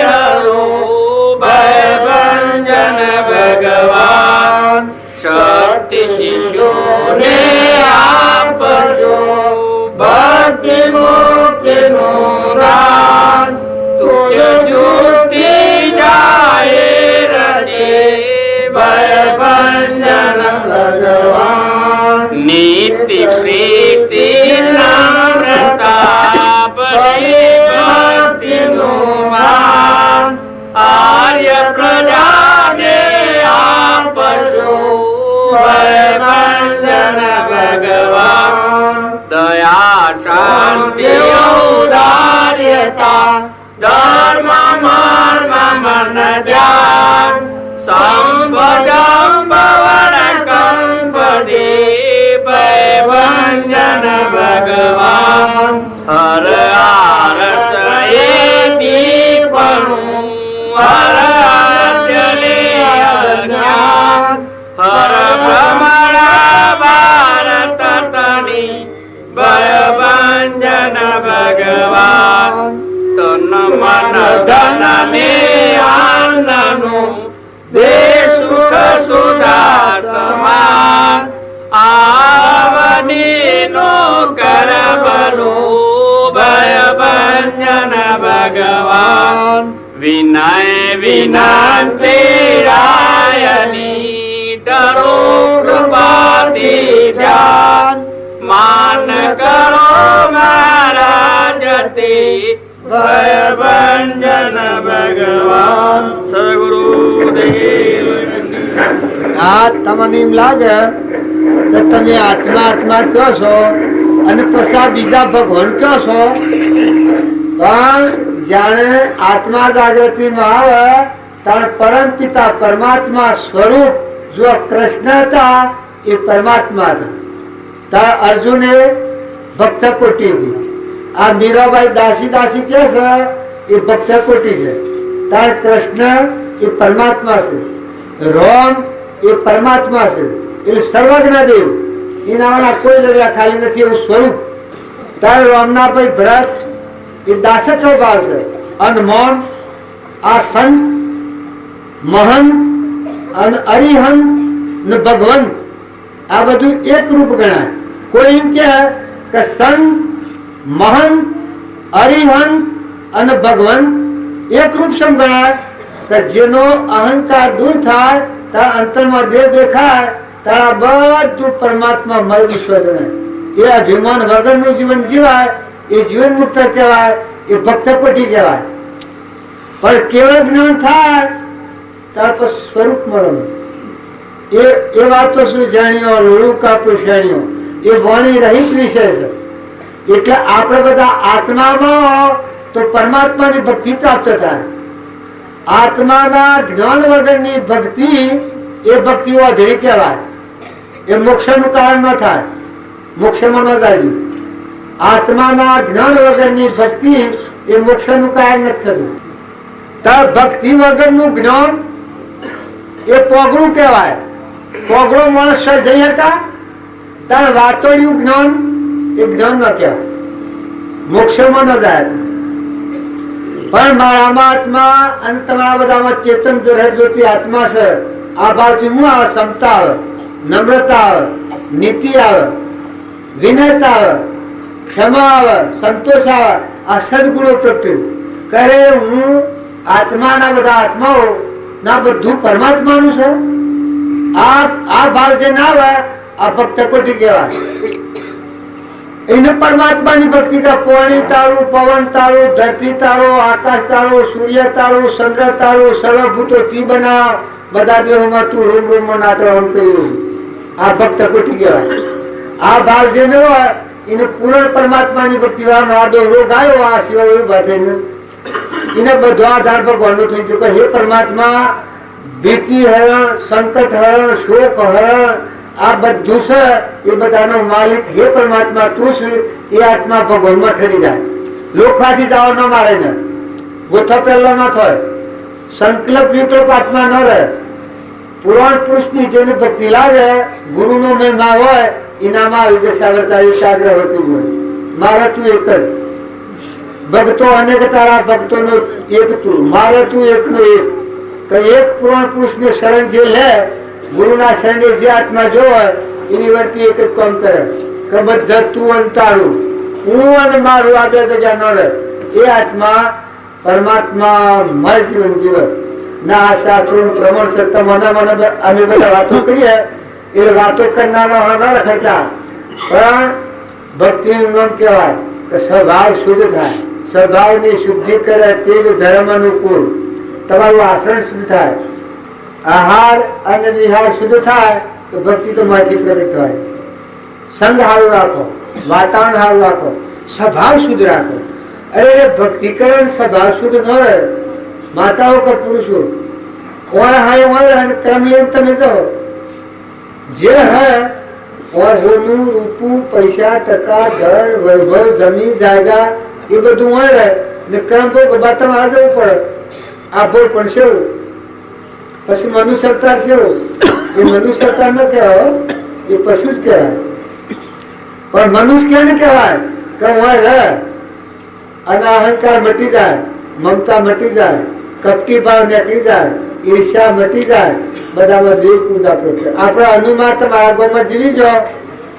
હરો ભયભંજન ભગવાન શક્તિ શિશુને આપજો ભક્તિ મુક્તિનું દાન તુજ જુટી જાય રજે ભયભંજન ભગવાન નીતિ પ્રીતિ નમ્રતા ભક્તિનું માન આર્ય પ્રજાને આપજો ભયભંજન ભગવાન દયા શાંતિ ઔદાર્યતા ધર્મ મર્મ મન ધ્યાન સંભજમ પવન કંપદે ભયભંજન ભગવાન હર આરસ દીપણું હર આરજને અજ્ઞાન હર ભ્રમણ ભારત તની ભયભંજન ભગવાન તન મન ધન ને આનંદનું દે સુખ સુધા સમાન આવનીનો કરબલો ભયભંજન ભગવાન વિનય વિનંતી રાયની ડરો કૃપાથી ધ્યાન માન કરો મહારાજ તે ભયભંજન ભગવાન સદગુરુદેવ. આ તમને એમ લાગે કે તમે આત્મા આત્મા કહો છો અને પછી બીજા ભગવાન કહો છો, પણ જાણે આત્મા જાગૃતિમાં આવે ત્યારે પરમ પિતા પરમાત્મા સ્વરૂપ જો કૃષ્ણ હતા એ પરમાત્મા હતા. ત્યારે અર્જુને ભક્ત કોટી હતી. આ મીરાબાઈ દાસી દાસી કે છે એ ભક્ત કોટી છે. ત્યારે કૃષ્ણ એ પરમાત્મા છે, રામ એ પરમાત્મા છે, એટલે સર્વજ્ઞ દેવ એના કોઈ જગ્યા ખાલી નથી એવું સ્વરૂપ. ત્યારે રામના ભાઈ ભરત એ દાસત્વ ભાવ છે. અનમોન આ સંત મહંત અને અરિહંત ને ભગવંત આ બધું એક રૂપ ગણાય. કોઈ એમ કે સંત મહંત અરિહંત અને ભગવંત એક રૂપ સમ ગણાય કે જેનો અહંકાર દૂર થાય ત્યારે અંતરમાં દેહ દેખાય ત્યારે બધું પરમાત્મા મય વિશ્વ ગણાય. એ અભિમાન વગરનું જીવન જીવાય એ જીવન મુક્ત કહેવાય, એ ભક્ત કોટી કહેવાય. પણ કેવળ જ્ઞાન થાય ત્યાર પછી સ્વરૂપ મળે. એ વાતો શું જાણ્યો લોડું કાપું જાણ્યો એ વાણી રહિત વિષય છે. એટલે આપણે બધા આત્મામાં તો પરમાત્માની ભક્તિ પ્રાપ્ત થાય. આત્માના જ્ઞાન વગરની ભક્તિ એ ભક્તિ અધરી કહેવાય. એ મોક્ષનું કારણ ન થાય, મોક્ષમાં ન જાય. આત્માના જ્ઞાન વગરની ભક્તિ એ મોક્ષનું કારણ નથી થતું. તાર ભક્તિ વગરનું જ્ઞાન એ પોગળું કહેવાય. પોગળો માણસ જઈ હતા તાર વાતોડિયું જ્ઞાન એ જ્ઞાન ન કહેવાય, મોક્ષમાં ન જાય. પણ મારામાં આત્મા અને તમારા બધામાં ચેતન જ્યોતિ આત્મા છે. આ ભાવથી હું આવે ક્ષમતા આવે, નમ્રતા આવે, નીતિ આવે, વિનયતા આવે, ક્ષમા આવે, સંતોષ આવે. આ સદગુણો પ્રગટ્યું કરે. હું આત્માના બધા આત્માઓ ના બધું પરમાત્માનું છે. આ ભાવ જે ના આવે આ ભક્ત કોટી કહેવાય. એને પરમાત્માની ભક્તિ કા પાણી તારું, પવન તારું, ધરતી તારો, આકાશ તારો, સૂર્ય તારું, ચંદ્ર તારું, સર્વભૂતો તી બનાવ, બધા દેહોમાં તું રૂમ રૂમ નાટો એમ કર્યું. આ ભક્ત કોટી કહેવાય. આ ભાવ જે ન હોય એને પૂર્ણ પરમાત્માની ભક્તિ આદો રોગ આવ્યો આ સિવાય એવું બાધે એને બધો આધાર ભગવાનનો થઈ ગયો કે હે પરમાત્મા ભીતિ હરણ, સંકટ હરણ, શોક હરણ આ બધું છે એ બધાનો માલિક હે પરમાત્મા તું છે. એ આત્મા ભગવાનમાં ઠરી જાય. લોખાથી જવા ન મારે ને ગોથો પહેલો ન થાય, સંકલ્પ વિકલ્પ આત્મા ન રહે. પુરાણ પુરુષની જેને ભક્તિ લાગે, ગુરુનો મહિમા હોય, એનામાં આવી જશે આવડતા એકાગ્ર હોતું હોય. મારે તું એક જ, ભક્તો અનેક તારા ભક્તોનો એક તું, મારે તું એકનો એક. એક પુરાણ પુરુષને શરણ જે લે, ગુરુના શરણે જે આત્મા જો હોય એની વર્તી એક જ કામ કરે કે બધા તું અને તારું, હું અને મારું આ બે જગ્યા ન રહે. એ આત્મા પરમાત્મા મય જીવન જીવન ના આ શાસ્ત્રોનું પ્રમાણ સત્તા મને અમે બધા વાતો કરીએ એ વાતો કરનારા ન રખડતા, પણ ભક્તિનું નામ કહેવાય કે સ્વભાવ શુદ્ધ થાય. સ્વભાવની શુદ્ધિ કરે તે જ ધર્મ અનુકૂળ. તમારું આચરણ શુદ્ધ થાય, આહાર અને વિહાર શુદ્ધ થાય તો ભક્તિ તો માંથી પ્રગટ થાય. સંગ સારું રાખો, વાતાવરણ સારું રાખો, સ્વભાવ શુદ્ધ રાખો. અરે ભક્તિ કરે સ્વભાવ શુદ્ધ ન રહે, માતાઓ કે પુરુષો કોણ હાય હોય તમે એમ તમે કહો જે હે હોનું રૂપું પૈસા ટકા ઘર વૈભવ જમીન જાયગા એ બધું હોય રહે ને કર્મ તો તમારે જવું પડે. આભો પણ છે પછી મનુષ્ય અવતાર છે એ મનુષ્ય અવતાર ન કહેવાય, એ પશુ જ કહેવાય. પણ મનુષ્ય કેને કહેવાય કે હોય રહે અને અહંકાર મટી જાય, મમતા મટી જાય, કપટી ભાવ નીકળી જાય, ઈર્ષા મટી જાય, બધામાં દેવ પૂજા છે. આપણે અનુમાન તમારા ગામમાં જીવી જાઓ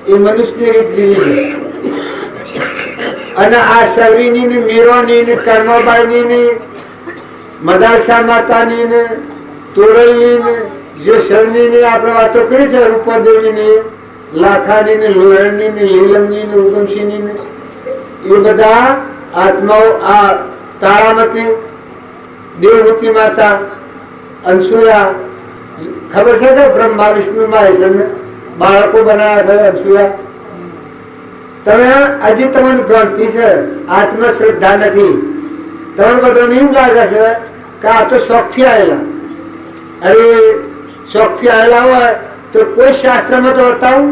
એ મનુષ્યની રીત જીવી જાય. અને આ સવરીની ને મીરોની ને કર્મબાઈની ને મદાસા માતાની ને તોરલની ને જે શરની ને આપણે વાતો કરી છે, રૂપાદેવી ને લાખાની ને લોહણની ને લીલમની ને ઉદમસિંહની ને એ બધા આત્માઓ આ તારામતી દેવવતી માતા અનસુયા ખબર છે કે બ્રહ્મા વિષ્ણુ માં બાળકો બનાવ્યા છે અનસુયા. તમે હજી તમને ભ્રાંતિ છે, આત્મશ્રદ્ધા નથી. તમને બધો નિયમ લાગે છે કે આ તો શોખ થી આવેલા. અરે શોખ થી આવેલા હોય તો કોઈ શાસ્ત્રમાં તો બતાવું,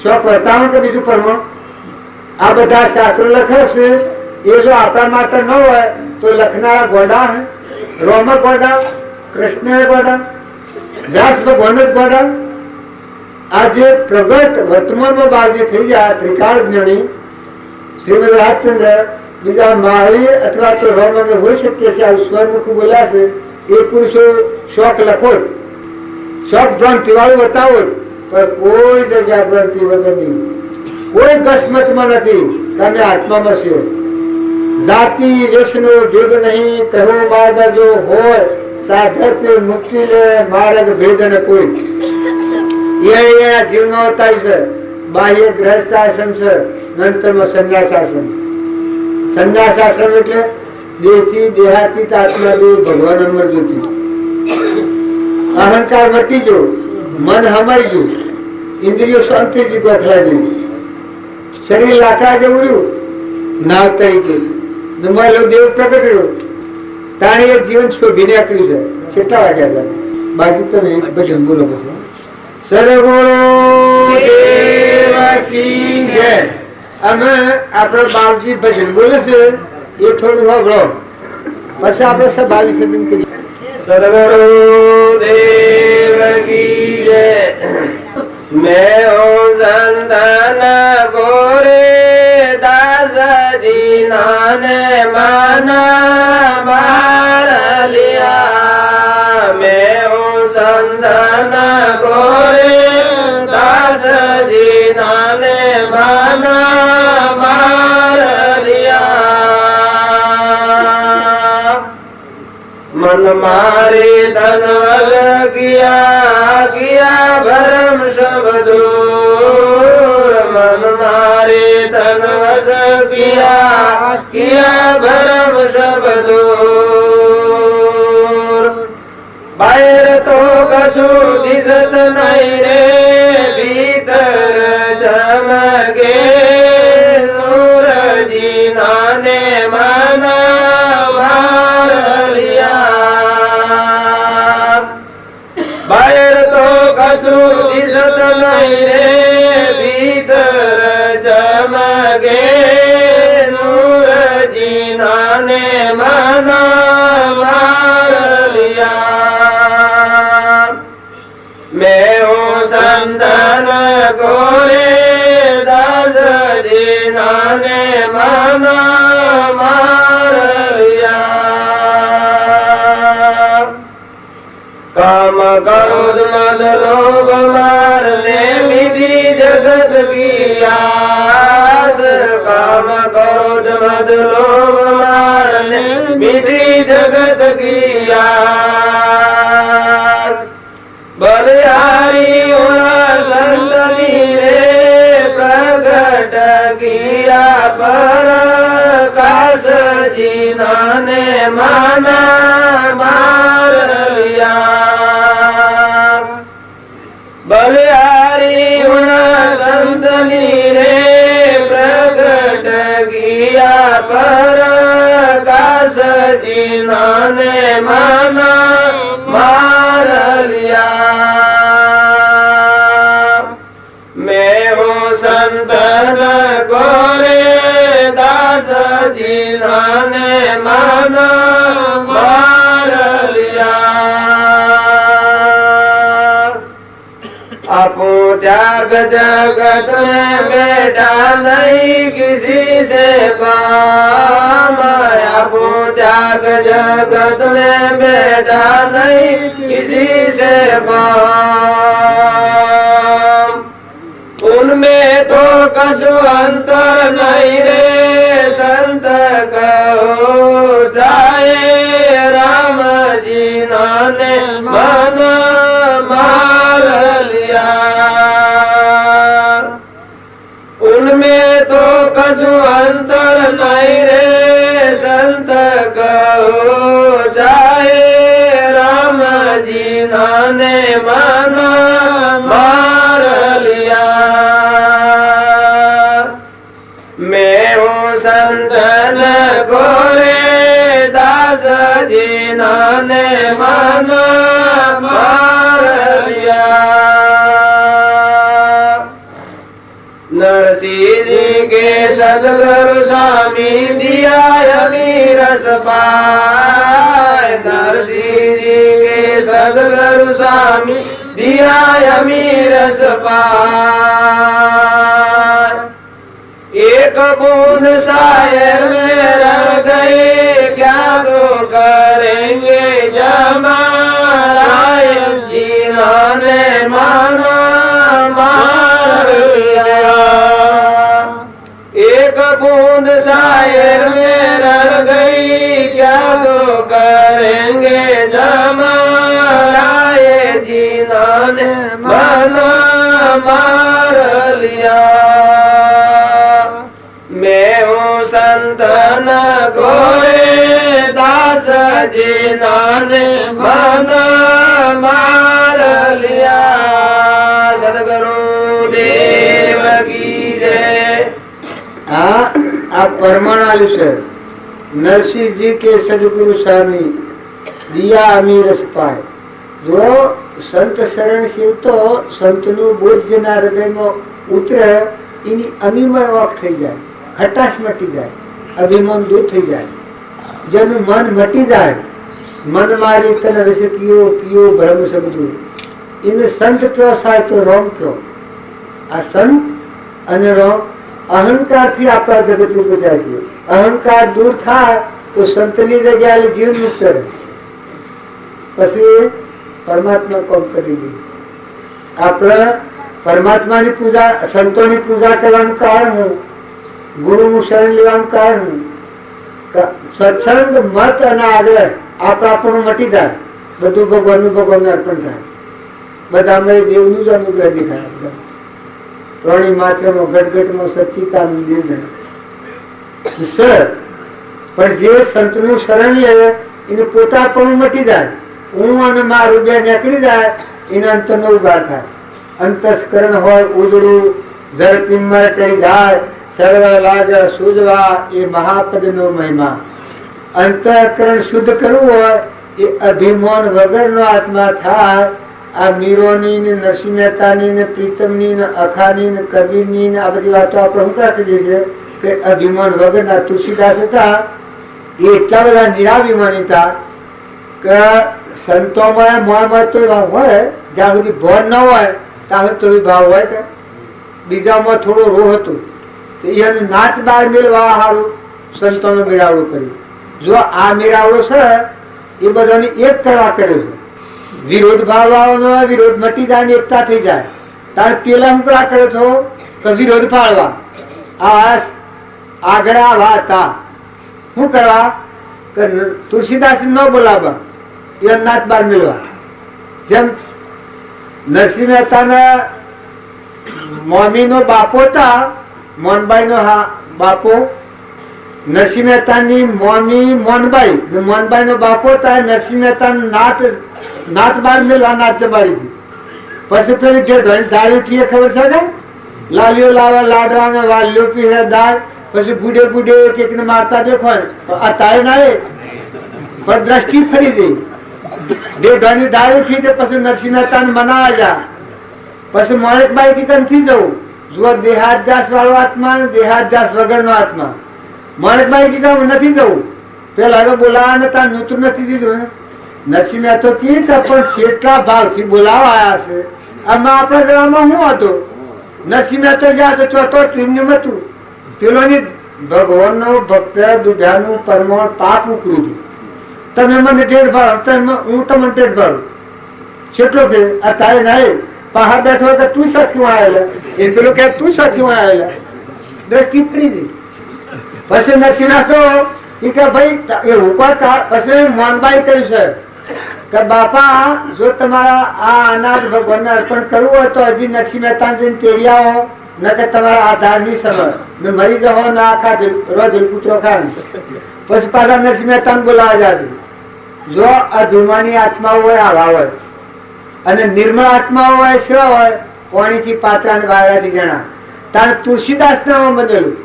શોખ બતાવો કે બીજું પરમાણ. આ બધા શાસ્ત્રો લખે છે એ જો આપણા માટે ન હોય તો લખનારા ગોડા હે, રોમ ગોડા, કૃષ્ણ ગોડા, દાસ ભગવાન જ ગોડા. આજે પ્રગટ વર્તમાનમાં બાજી થઈ ગયા ત્રિકાળ જ્ઞાની શ્રીમદ રાજચંદ્ર બીજા મહાવીર અથવા તો રોમ હોઈ શકીએ છે. આ સ્વર્ણમુખ બોલ્યા છે એ પુરુષો શોખ લખો, શોખ ભ્રાંતિ વાળું બતાવો, પણ કોઈ જગ્યા ભ્રાંતિ વગર નહીં, કોઈ ગસમતમાં નથી. તમે આત્મામાં છો. જાતિ વેશનો જોગ નહીં કહો માર્ગ જો હોય, સાધક મુક્તિ લે માર્ગ ભેદ ન કોઈ. એના જીવનમાં અવતારી છે. બાહ્ય ગ્રહસ્થ આશ્રમ છે, નંતરમાં સંન્યાસ આશ્રમ. સંન્યાસ આશ્રમ એટલે દેહથી દેહાતીત આત્મા દેવ ભગવાન અમર જ્યોતિ. અહંકાર મટી ગયો, મન હમાઈ ગયું, ઇન્દ્રિયો શાંતિથી ગોઠવાઈ ગયું, શરીર લાકડા જેવું રહ્યું નાવ તરીકે, દેવ પ્રગટ રહ્યો. તાણી એક જીવન શોભીને આપ્યું છે. કેટલા વાગ્યા હતા બાજુ તમે એક ભજન બોલો પછી. સદગુરુ દેવ કી જય. અમે આપણે બાપજી ભજન બોલે છે એ થોડું સાંભળો, પછી આપણે સભાવી સદન કરીએ. સદગુરુ દેવ કી જય. मैं हूँ संतन गोरे दास दीना ने माना बार लिया. मैं हूँ संतन गोरे दास दीना ने माना बार लिया. मन मारे तन किया भरम सब दूर. मन मारे तन किया भरम सब दूर. बाहर तो कछु दिसत नहीं रे, भीतर चमके नूर जीना ने माना भार लिया. बाहर तो कछु दिसत नहीं रे, भीतर चमके नूर जीना ने माना भार लिया. સંતન ગોરે દાસજી નાને મન માર્યા કામ ક્રોધ મદ લોભ મારને મીઠી જગત કી આસ કામ ક્રોધ મદ લોભ મારને મીઠી જગત કી આસ બલિહારી ઉણા સંતની રે પ્રગટ કિયા પર કાશજી નાને માના માર્યા બલિહારી ઉણા સંતની રે પ્રગટ કિયા પર કાશજી નાને માના માર્યા मैं हूँ संतन गोरे दासजी नाने मन मार लिया आपू त्याग जगत में बैठा नहीं किसी से काम आपू त्याग जगत में बैठा नहीं किसी से काम उनमें तो कछु अंतर नहीं रे संत कहो जाए राम जी नाने मन मार लिया उनमें तो कछु अंतर नहीं रे संत कहो जाए राम जी नाने मन मार लिया मैं हूँ संतन गोरे दासजी नाने मन मार लिया नरसिंह जी के सदगुरु स्वामी दिया अमीरस पाए नरसिंह जी के सदगुरु स्वामी दिया अमीरस पाए एक बूंद शायर में रह गए क्या तो करेंगे जमाराय जी नाने माना मार लिया एक बूंद शायर में रह गई क्या तो करेंगे जमाराय जी नाने माना मार लिया मैं हूँ संतन गोरे दासजी नाने मन मार लिया सदगुरु देव की जय आप प्रमाण आलू सर नरसिंह जी के सदगुरु स्वामी दिया अमीरस पाए जो संत शरण शिव तो संत नु बोध जेना हृदय में उतरे इनी अमीमय वाक थई जाए खटाश मटी जाए अभिमान दूर थई जाए जन मन मटी जाए मन मारी तन रस कियो कियो ब्रह्म समझो इन संत क्यों साय तो रोम क्यों आ संत अने रोम अहंकार थी आपका जगत में जाए अहंकार दूर था तो संतनी जगह जीव मुक्त रहे पछी परमात्मा कोम करेगी आपने परमात्मा ની પૂજા સંતોની પૂજા કરવાનું કારણ ગુરુનું શરણ લેવાનું કારણ સત્સંગ મત અને આદર આપણું મટી જાય બધું ભગવાનનું અર્પણ થાય બધા અમે દેવનું જ અનુગ્રહ દેખાય પ્રાણી માત્રમાં ઘટઘટમાં સચ્ચિદાનંદ દેવ સર પણ જે સંતનું શરણ લે એને પોતાપણું મટી જાય હું અને મારું બે નીકળી જાય એને અંતરનો ઉગાર થાય अंतस्करण होय उजड़ू जर पिम्मर टरी जाय सर्व लाज सूझवा ये महापद नो महिमा अंतःकरण शुद्ध करવું હોય એ અભિમાન વગરનો આત્મા થાય આ મીરોની ને નરસિંહ મહેતાની ને પ્રીતમની ને અખાની ને કબીરની ને આ બધી વાતો આપણે શું કરી દીધી કે અભિમાન વગરના તુલસીદાસ હતા એ એટલા બધા નિરાભિમાની હતા કે સંતોમાં મોહમાં તો હોય જ્યાં સુધી ભોન ન હોય તારે તો ભાવ હોય કે બીજામાં થોડો રોહ હતો એને નાચ બાર મેળવા સારું સંતોનો મેળાવડો કર્યો. જો આ મેળાવડો છે એ બધાને એક કરવા કર્યો છે. વિરોધ ભાવ આવવાનો વિરોધ મટી જાય ને એકતા થઈ જાય. તાર પેલા હું પેલા કર્યો છો કે વિરોધ પાડવા આ આગળ આવા હતા શું કરવા કે તુલસીદાસ ન બોલાવવા એ નાચ બાર મેળવા. જેમ નરસિંહ મહેતાના મોમી નો બાપો હતા, મોનબાઈ નો બાપો, નરસિંહ મહેતાની મોમી મોનબાઈ, મોનબાઈ નો બાપો હતા. નરસિંહ મહેતા નાચ બાર મેળવા નાચ જબારી હતી. પછી પેલી જે દાળ ઉઠી ખબર છે ને, લાલીઓ લાવા લાડવા વાલીઓ પીને દાળ, પછી ગુડે ગુડે એક ને મારતા દેખો આ તારે ના પણ દ્રષ્ટિ ફરી ગઈ. દેવઢાની દાળ ઉઠી તે પછી નરસિંહ મહેતા ને મનાવા જા. પછી મોણેકબાઈ થી કંથી જવું જુઓ દેહાદ્યાસ વાળો આત્મા ને દેહાદ્યાસ વગર નો આત્મા. મોણેકબાઈ થી નથી જવું પેલા તો બોલાવા નતા નૂતર નથી દીધું. નરસિંહ મહેતા કે પણ કેટલા ભાવ થી બોલાવા આવ્યા છે. આમાં આપણા જવામાં શું હતું? નરસિંહ મહેતા જ્યાં તો ચોથો ત્રિમન્યમ હતું. પેલોની ભગવાન નો ભક્ત દુધાનું પરમોણ પાપ ઉકળ્યું હતું. તમે મને ટેઢ ભાડો, હું તમને ટેઢ ભાડું કેટલો કે આ તારે ના પહાડ બેઠો કે તું શક્યું આવેલા, એ પેલો કે તું શક્યું આવેલા. દ્રષ્ટિ પડી ગઈ. પછી નરસિંહ કે ભાઈ એવું કોઈ પછી મોનબાઈ કહ્યું છે કે બાપા જો તમારા આ અનાજ ભગવાનને અર્પણ કરવું હોય તો હજી નરસિંહ મહેતા જઈને તેડી આવો, ન કે તમારા આધાર ની સમજ મેં મરી જવો ના આખા રોજ પુત્રો ખાન. પછી પાછા નરસિંહ મહેતા ને બોલાવા જાય. જો અભિમાની આત્માઓ હોય આવા હોય અને નિર્મળ આત્માઓ હોય સેવા હોય પાણી થી પાત્રા ને વાળાથી જણા. તારે તુલસીદાસ ને બનેલું.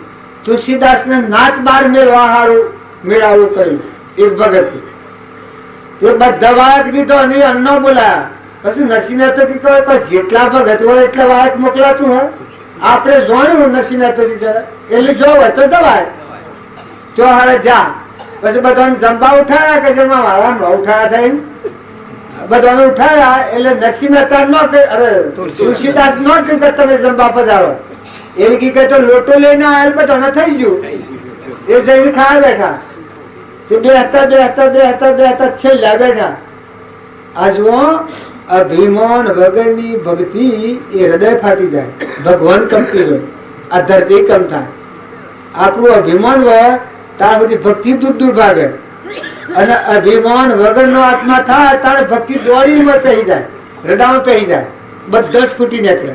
તુલસીદાસ ને નાચ બાર મેળવા સારું મેળાવડું કર્યું એક ભગત. એ બધા વાત કીધો અને અન્નો બોલાયા. પછી નરસિંહ મહેતા જેટલા ભગત હોય એટલા વાત મોકલાતું હોય. આપણે જોયું નરસિંહ મહેતા એટલે જો હોય તો જવાય જો હારે જા. પછી બધાને જંબા ઉઠાયા કે જેમાં મારા ઉઠાયા થાય બધાને ઉઠાયા. એટલે નરસિંહ મહેતા નો કે અરે તુલસીદાસ નો કે તમે જંબા પધારો. એ કી કે તો લોટો લઈને આવેલ બધાને થઈ ગયું. એ જઈને ખાવા બેઠા. બે હતા છેલ્લા બેઠા. આ જુઓ અભિમાન વગરની ભક્તિ એ હૃદય ફાટી જાય. ભગવાન કમતી હોય આ ધરતી કમ થાય. આપણું અભિમાન હોય ત્યાં બધી ભક્તિ દૂર દૂર ભાગે. અને અભિમાન વગર નો આત્મા થાય ત્યારે ભક્તિ દોડી પહેરી જાય, હૃદયમાં પહેરી જાય, બધા જ ફૂટી નીકળે.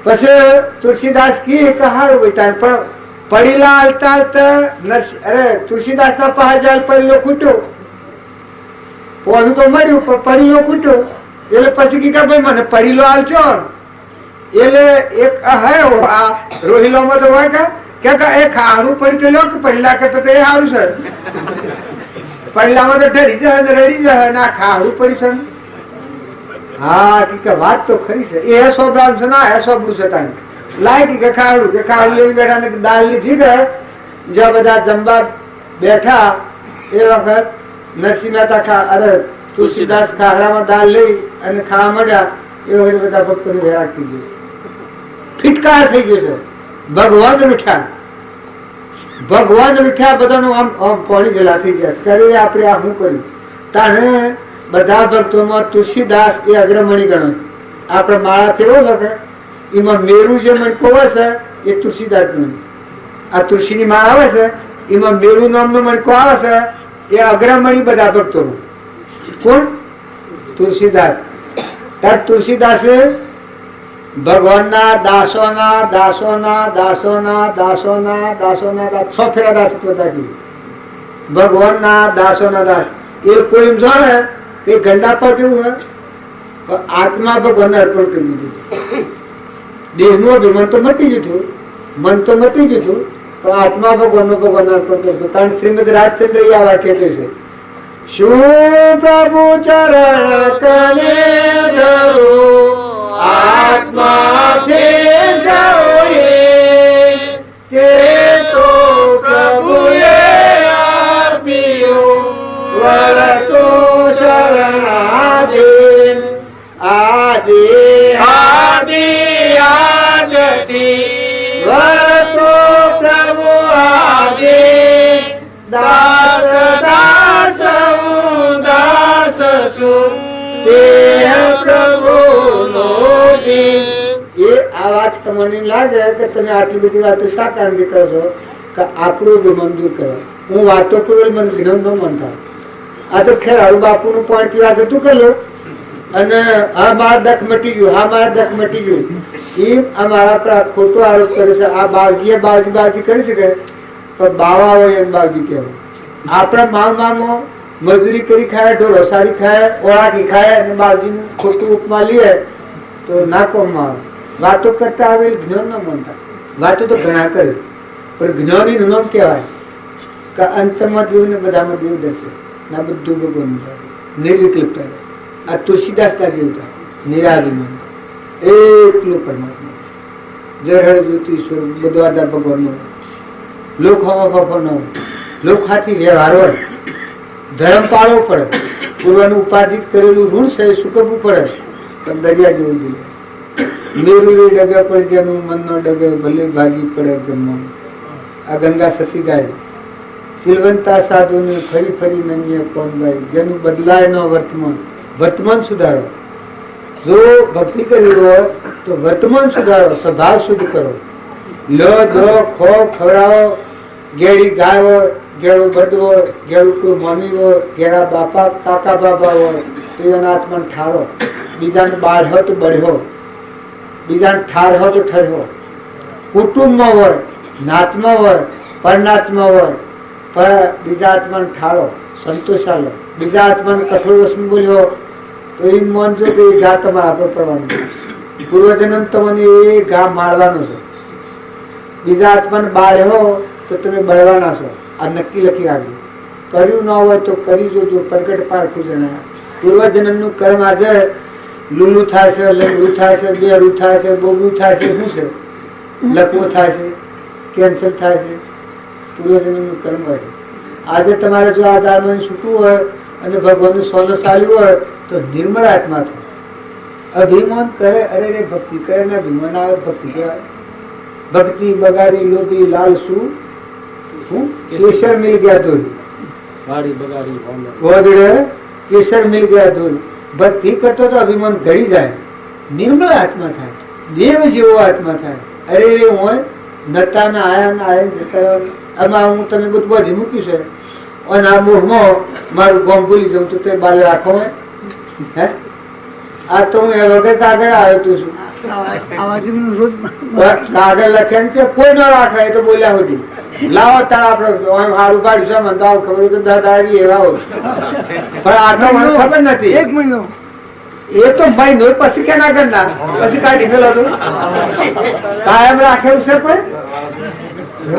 પછી તુલસીદાસ કી હારું બેઠા પણ પડેલા હાલતા અરે તુલસીદાસ ના પહાડ પડેલો ખૂટ્યો. પોનું તો મળ્યું પણ પડેલો ખૂટ્યો. એટલે પછી કીધા ભાઈ મને પડેલો હાલજો. એટલે એક આ રોહિલો માં તો હોય કે એ ખાડું પડી લો કે પડેલા કરતા તો એ સારું છે. પડેલામાં તો ડરી જાય રડી જાય ને આ ખાડું પડી છે. હા કે વાત તો ખરી છે. એ સોબરામ છે ના એ સોબડું છે તાણી લાય કે ખાડું લઈને બેઠા ને દાળ લીધી કે જ્યાં બધા જમવા બેઠા એ વખત નરસિંહ મહેતા અરે તુલસીદાસ ખાડામાં દાળ લઈ અને ખાવા મળ્યા. એ વખતે બધા ભક્તોને વેરાગ થઈ ગયું, ફિટકાર થઈ ગયો છે. ભગવાન મીઠા બધાનું આમ પોણી ગયેલા થઈ ગયા. ત્યારે આપણે આ શું કર્યું? તાણે બધા ભક્તોમાં તુલસીદાસ એ અગ્રમણી ગણો. આપણે માળા ફેરવો લખે એમાં મેરુ જે મણકો હોય છે એ તુલસીદાસ નું. આ તુલસી ની માળા આવે છે એમાં મેરુ નામનો મણકો આવે છે એ અગ્રમણી બધા ભક્તો. કોણ? તુલસીદાસ. તુલસીદાસે ભગવાનના દાસોના 6 ફેરા દાસત્વ કીધું. ભગવાનના દાસોના દાસ એ કોઈ એમ જાણે કે ગંડા પર કેવું હોય આત્મા ભગવાનને અર્પણ કરી દીધું. દેહનું અભિમાન તો મટી જતું, મન તો મટી જતું, પણ આત્મા ભગવાનને અર્પણ કરતું. કારણ શ્રીમદ રાજચંદ્ર આ વાક્ય કહે છે શું પ્રભુ ચરણ કલે ધરું આત્મા તે તો પ્રભુએ આપ્યું વરતો શરણાધીન આજે પ્રગટી વરતો પ્રભુ આજે દાસ દાસ હું દાસ છું તે પ્રભુનો જી। એ આ વાત તમને લાગે કે તમે આટલી બધી વાતો શા કારણે કરો છો કે આપણું જ મન દૂર કરો। હું વાતો કરું મને જ્ઞાન ન મન થાય। આ તો ખેર હળુ બાપુનું પોઈન્ટ વાત હતું કે અને હા મારા દખ મટી ગયું, હા મારા દખ મટી ગયું, એ આ મારા પર ખોટો આરોપ કરે છે। આ બાવજી બાવજી કરી શકે પણ બાવા હોય એમ બાવજી કહેવાય। આપણા મામો મજૂરી કરી ખાય, ઢોર સારી ખાય, ઓળાકી ખાય અને બાવજીનું ખોટું ઉપમા લે તો ના કોમમાં આવે। વાતો કરતા આવે જ્ઞાન ન મનતા। વાતો તો ઘણા કરે પણ જ્ઞાની નું નામ કહેવાય કે અંતરમાં દેવ ને બધામાં દેવ દર્શે ના બધું ભગવાન નિર્વિકલ્પ। આ તુલસીદાસ કા જેવું નિરાભિમાન એકલું પરમાત્મા જળ જ્યોતિ સ્વરૂપ બધો આધાર ભગવાન નો। લોક હવા ન હોય, લોક હાથી વ્યવહાર હોય, ધર્મ પાળવો પડે, પૂર્વનું ઉપાર્જિત કરેલું ઋણ છે એ ચૂકવવું પડે પણ દરિયા જેવું જોઈએ। મેરુ ડગે પણ જેનું મન નો ડગે ભલે ભાગી પડે બ્રહ્મા। આ ગંગા સતી ગાય સિલવંતા સાધુ ને ફરી ફરી નમીએ કોણ ગાય। જેનું બદલાય ન વર્તમાન, વર્તમાન સુધારો। જો ભક્તિ કરી હોય તો વર્તમાન સુધારો, સ્વભાવ શુદ્ધ કરો। લો દો ખો ખવડાવો, ગેડી ગાય હોય, ગેડું બધ હોય, ગેડું કોઈ મમ્મી હોય, ગેડા બાપા કાકા બાપા હોય તો એના આત્માને ઠારો। બીજાને બાળ હો તો બળ્યો, બીજાને ઠાર હો તો ઠર્યો। કુટુંબમાં હોય, નાતમાં હોય, પરનાતમાં હોય પણ બીજા આત્માને ઠારો, સંતોષાલો। બીજા આત્માને કઠોર વસ્તુ બોલ્યો તો એ માનજો કે એ ઘા તમારા આપણે પડવાનું છે। પૂર્વજન્મ તમને એ ઘા મારવાનો છે। બીજા આત્માને બાળ્યો તો તમે બળવાના છો। આ નક્કી લખી રાખજો। કર્યું ન હોય તો કરી જોજો, પ્રગટ પારખું જણાય। પૂર્વજન્મ નું કર્મ આજે લૂલું થાય છે, લંગડું થાય છે, બેરું થાય છે, બોબડું થાય છે, શું છે લકવો થાય છે, કેન્સર થાય છે, પૂર્વજન્મ નું કર્મ હોય। આજે તમારે જો આ દાળમાં છૂટવું હોય અને ભગવાનનું સોનું ચાલ્યું હોય તો નિર્મળ આત્મા થાય। અભિમાન કરે અરે રે ભક્તિ કરે ને અભિમાન આવે ભક્તિ કહેવાય। ભક્તિ બગાડી લોભી લાલસુ હું કેસર મિલ ગયા ધૂલ, ગોદડે કેસર મિલ ગયા ધૂલ। ભક્તિ કરતો તો અભિમાન ઘડી જાય, નિર્મળ આત્મા થાય, દેવ જેવો આત્મા થાય। અરે હું નતા ના આયા જતા આમાં હું તમે બધું બધી મૂક્યું છે અને આ મોહમાં મારું ગોમ ભૂલી જાઉં તો તે બાલ રાખો હે। આ તો હું એ વગર કાગળ આવ્યો તું છું, કાગળ લખે ને કોઈ ન રાખે એ તો બોલ્યા સુધી લાવો તાર આપડે સારું કાઢ્યું છે મને તો ખબર તો દાદાજી એવા હોય પણ આ તો મને ખબર નથી। એક મહિનો એ તો મહિનો પછી કે ના કરના પછી કાઢી ગયેલો તું કાયમ રાખેલું છે પણ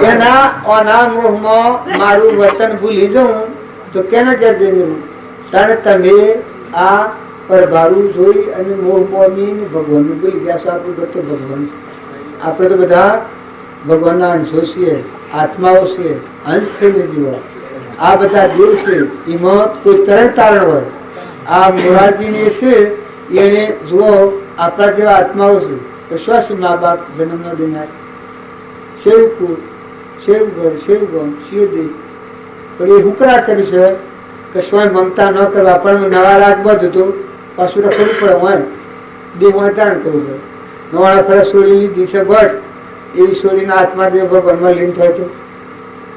એના ઓના મોહમાં મારું વતન ભૂલી જાઉં તો કેના કરજે તારે તમે આ પરભારું જોઈ અને મોહ મોહની ભગવાન નું ભૂલી ગયા છો। આપણું બધું ભગવાન છે, આપણે તો બધા ભગવાનના અંશો છીએ, આત્માઓ છે, અંશ થઈને જીવો। આ બધા દેવ છે એમાં કોઈ તરણ તારણ હોય। આ મોરારજી છે એને જુઓ આપણા જેવા આત્માઓ છે તો શું મા બાપ જન્મ ન દેનાર શેવકુળ શેવગઢ શેવગમ શિવદેવ પણ એ હુકરા કરી છે કે સ્વયં મમતા ન કરવા પણ નવા લાખ બધું હતું પાછું રખડવું પડે હોય દેહ ધારણ કરવું પડે। નવાળા ફરજ છોડી લીધી છે ભટ્ટ એવી છોડીના આત્મા દેવ ભગવાનમાં લીન થાય તો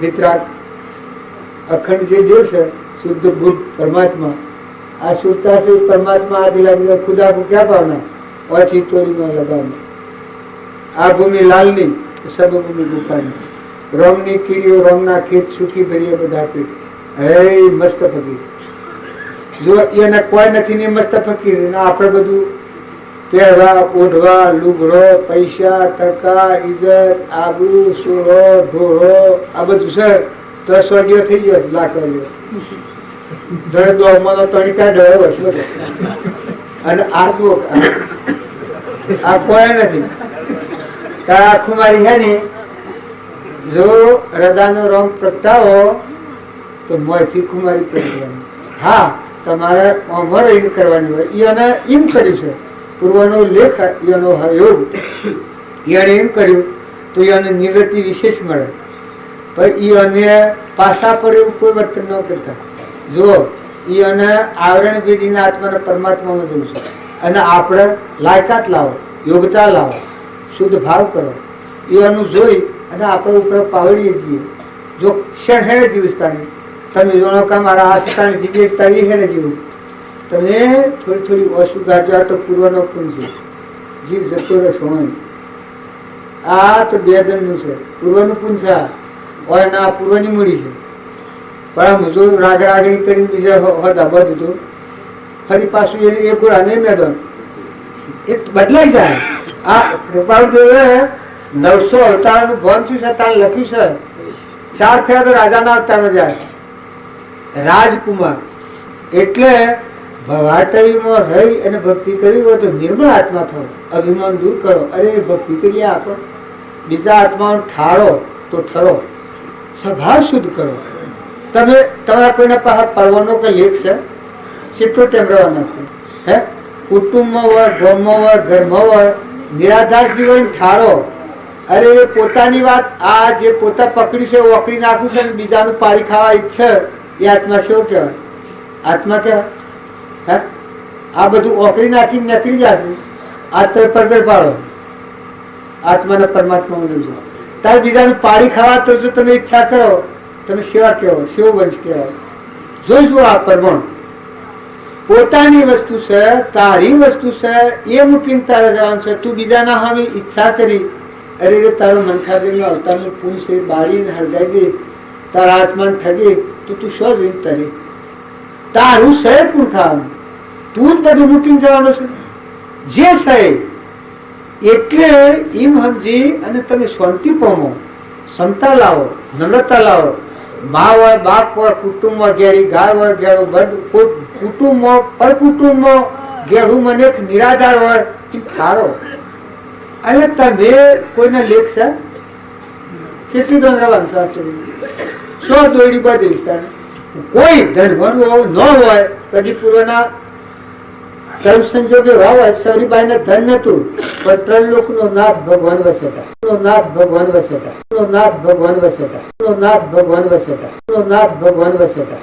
વિતરાગ અખંડ જે દેવ છે શુદ્ધ બુદ્ધ પરમાત્મા આ શુદ્ધતા से परमात्मा आदि लगे खुदा को क्या पाना और चित्तोरी में लगाना। आ भूमि लाल नहीं तो सब भूमि गुफानी रोम ની કીડીઓ રોમના ખેત સુખી ભરીએ બધા પીઠ હે મસ્ત ફકીર જો એને કોઈ નથી ને મસ્ત ફકીર આપણે બધું પહેરવા ઓઢવા લુગડો પૈસા ટકા ઇજ્જત આબરૂ સોરો ઢોરો આ બધું છે તો સ્વર્ગીય થઈ ગયો લાખ વાગ્યો જડે તો અમારો તણીકા ડ્યો અને આ તો આ કોઈ નથી આખું મારી છે ને જો હૃદયનો રંગ પ્રગટાવો તો મોંથી કુમારી પ્રગટવાની। હા તમારે અમર એમ કરવાની હોય એને એમ કરી છે પૂર્વનો લેખ એનો યોગ એને એમ કર્યું તો એને નિવૃત્તિ વિશેષ મળે, પણ એને પાછા પર એવું કોઈ વર્તન ન કરતા. જો એને આવરણ ભેદીને આત્માના પરમાત્મામાં જવું છે, અને આપણે લાયકાત લાવો, યોગ્યતા લાવો, શુદ્ધ ભાવ કરો, એનું જોઈ અને આપણે ઉપર પાવડીએ છીએ. જો ક્ષણ હેને જીવસ્તાની તમે જોણો કે મારા આ સ્થાન જીવે તારી હેને જીવું, તમે થોડી થોડી ઓછું ગાજો. તો પૂર્વનો પૂન છે, જીવ જતો રહે સોણ. આ તો બે દંડનું છે, પૂર્વનું પૂન છે આ પૂર્વની મૂડી છે. પણ જો રાગ રાગણી કરીને બીજા દાબા દીધું, ફરી પાછું એ ગુરા નહીં મેદાન એ બદલાઈ જાય. આ કૃપાળુદેવે 900 અવતારનું ભાન થયું છે, ત્યાં લખ્યું છે 4 થયા તો રાજાના અવતારમાં જાય. રાજકુમાર એટલે ભવાટવીમાં રહી અને ભક્તિ કરવી હોય તો નિર્મળ આત્મા થયો, અભિમાન દૂર કરો. અરે ભક્તિ કરીએ આપણે, બીજા આત્માનો ઠારો તો ઠરો, સ્વભાવ શુદ્ધ કરો. તમે તમારા કોઈના પાસે પરવાનો કે લેખ છે? કેટલો ટાઈમ રહેવાના છે? હે કુટુંબમાં હોય, ગામમાં હોય, ઘરમાં હોય, નિરાધાર જીવન ઠારો. અરે પોતાની વાત, આ જે પોતા પકડી છે ઓકળી નાખું છે, બીજાનું પારી ખાવા ઈચ્છે, એ આત્મા શું કહેવાય? આત્મા કહેવાય? હે આ બધું ઓકળી નાખીને નીકળી જશે. આ તો પરગર પાડો, આત્માના પરમાત્મા જજો. તારે બીજાનું પાડી ખાવા તો જો તમે ઈચ્છા કરો, તમે સેવા કહેવો, સેવો વંશ કહેવાય. જોઈજો આ પરમાણ પોતાની વસ્તુ છે, તારી વસ્તુ છે, એ મૂકીને તારે જવાનું છે. તું બીજાના સામે ઈચ્છા કરી, અરે તારો મનખાદેવ અવતારનું પૂન છે બાળીને હળગાઈ દે, તારા આત્માને ઠગી, તો તું શું જઈને તારી તારું છે પૂન ખાવાનું, તું જ બધું મૂકીને જવાનું છે જે છે. એટલે એમ સમજી અને તમે શાંતિ પામો, ક્ષમતા લાવો, નમ્રતા લાવો. મા હોય, બાપ હોય, કુટુંબમાં ઘેરી ગાય હોય, ઘેરું બધું કુટુંબમાં પર કુટુંબમાં ઘેરું મને નિરાધાર હોય એ ખારો. અને તમે કોઈને લેખ છે કેટલી ધન રહેવાનું છે? 100 દોડી બધી કોઈ ધનવાન ન હોય, કદી પૂર્વના કર્મ સંજોગે હોય. સૌરીબાઈ ને ધન નતું, પણ 3 લોકનો નાથ ભગવાન વસેતા, નાથ ભગવાન વસેતા, નાથ ભગવાન વસેતા, નાથ ભગવાન વસેતા, નાથ ભગવાન વસેતા.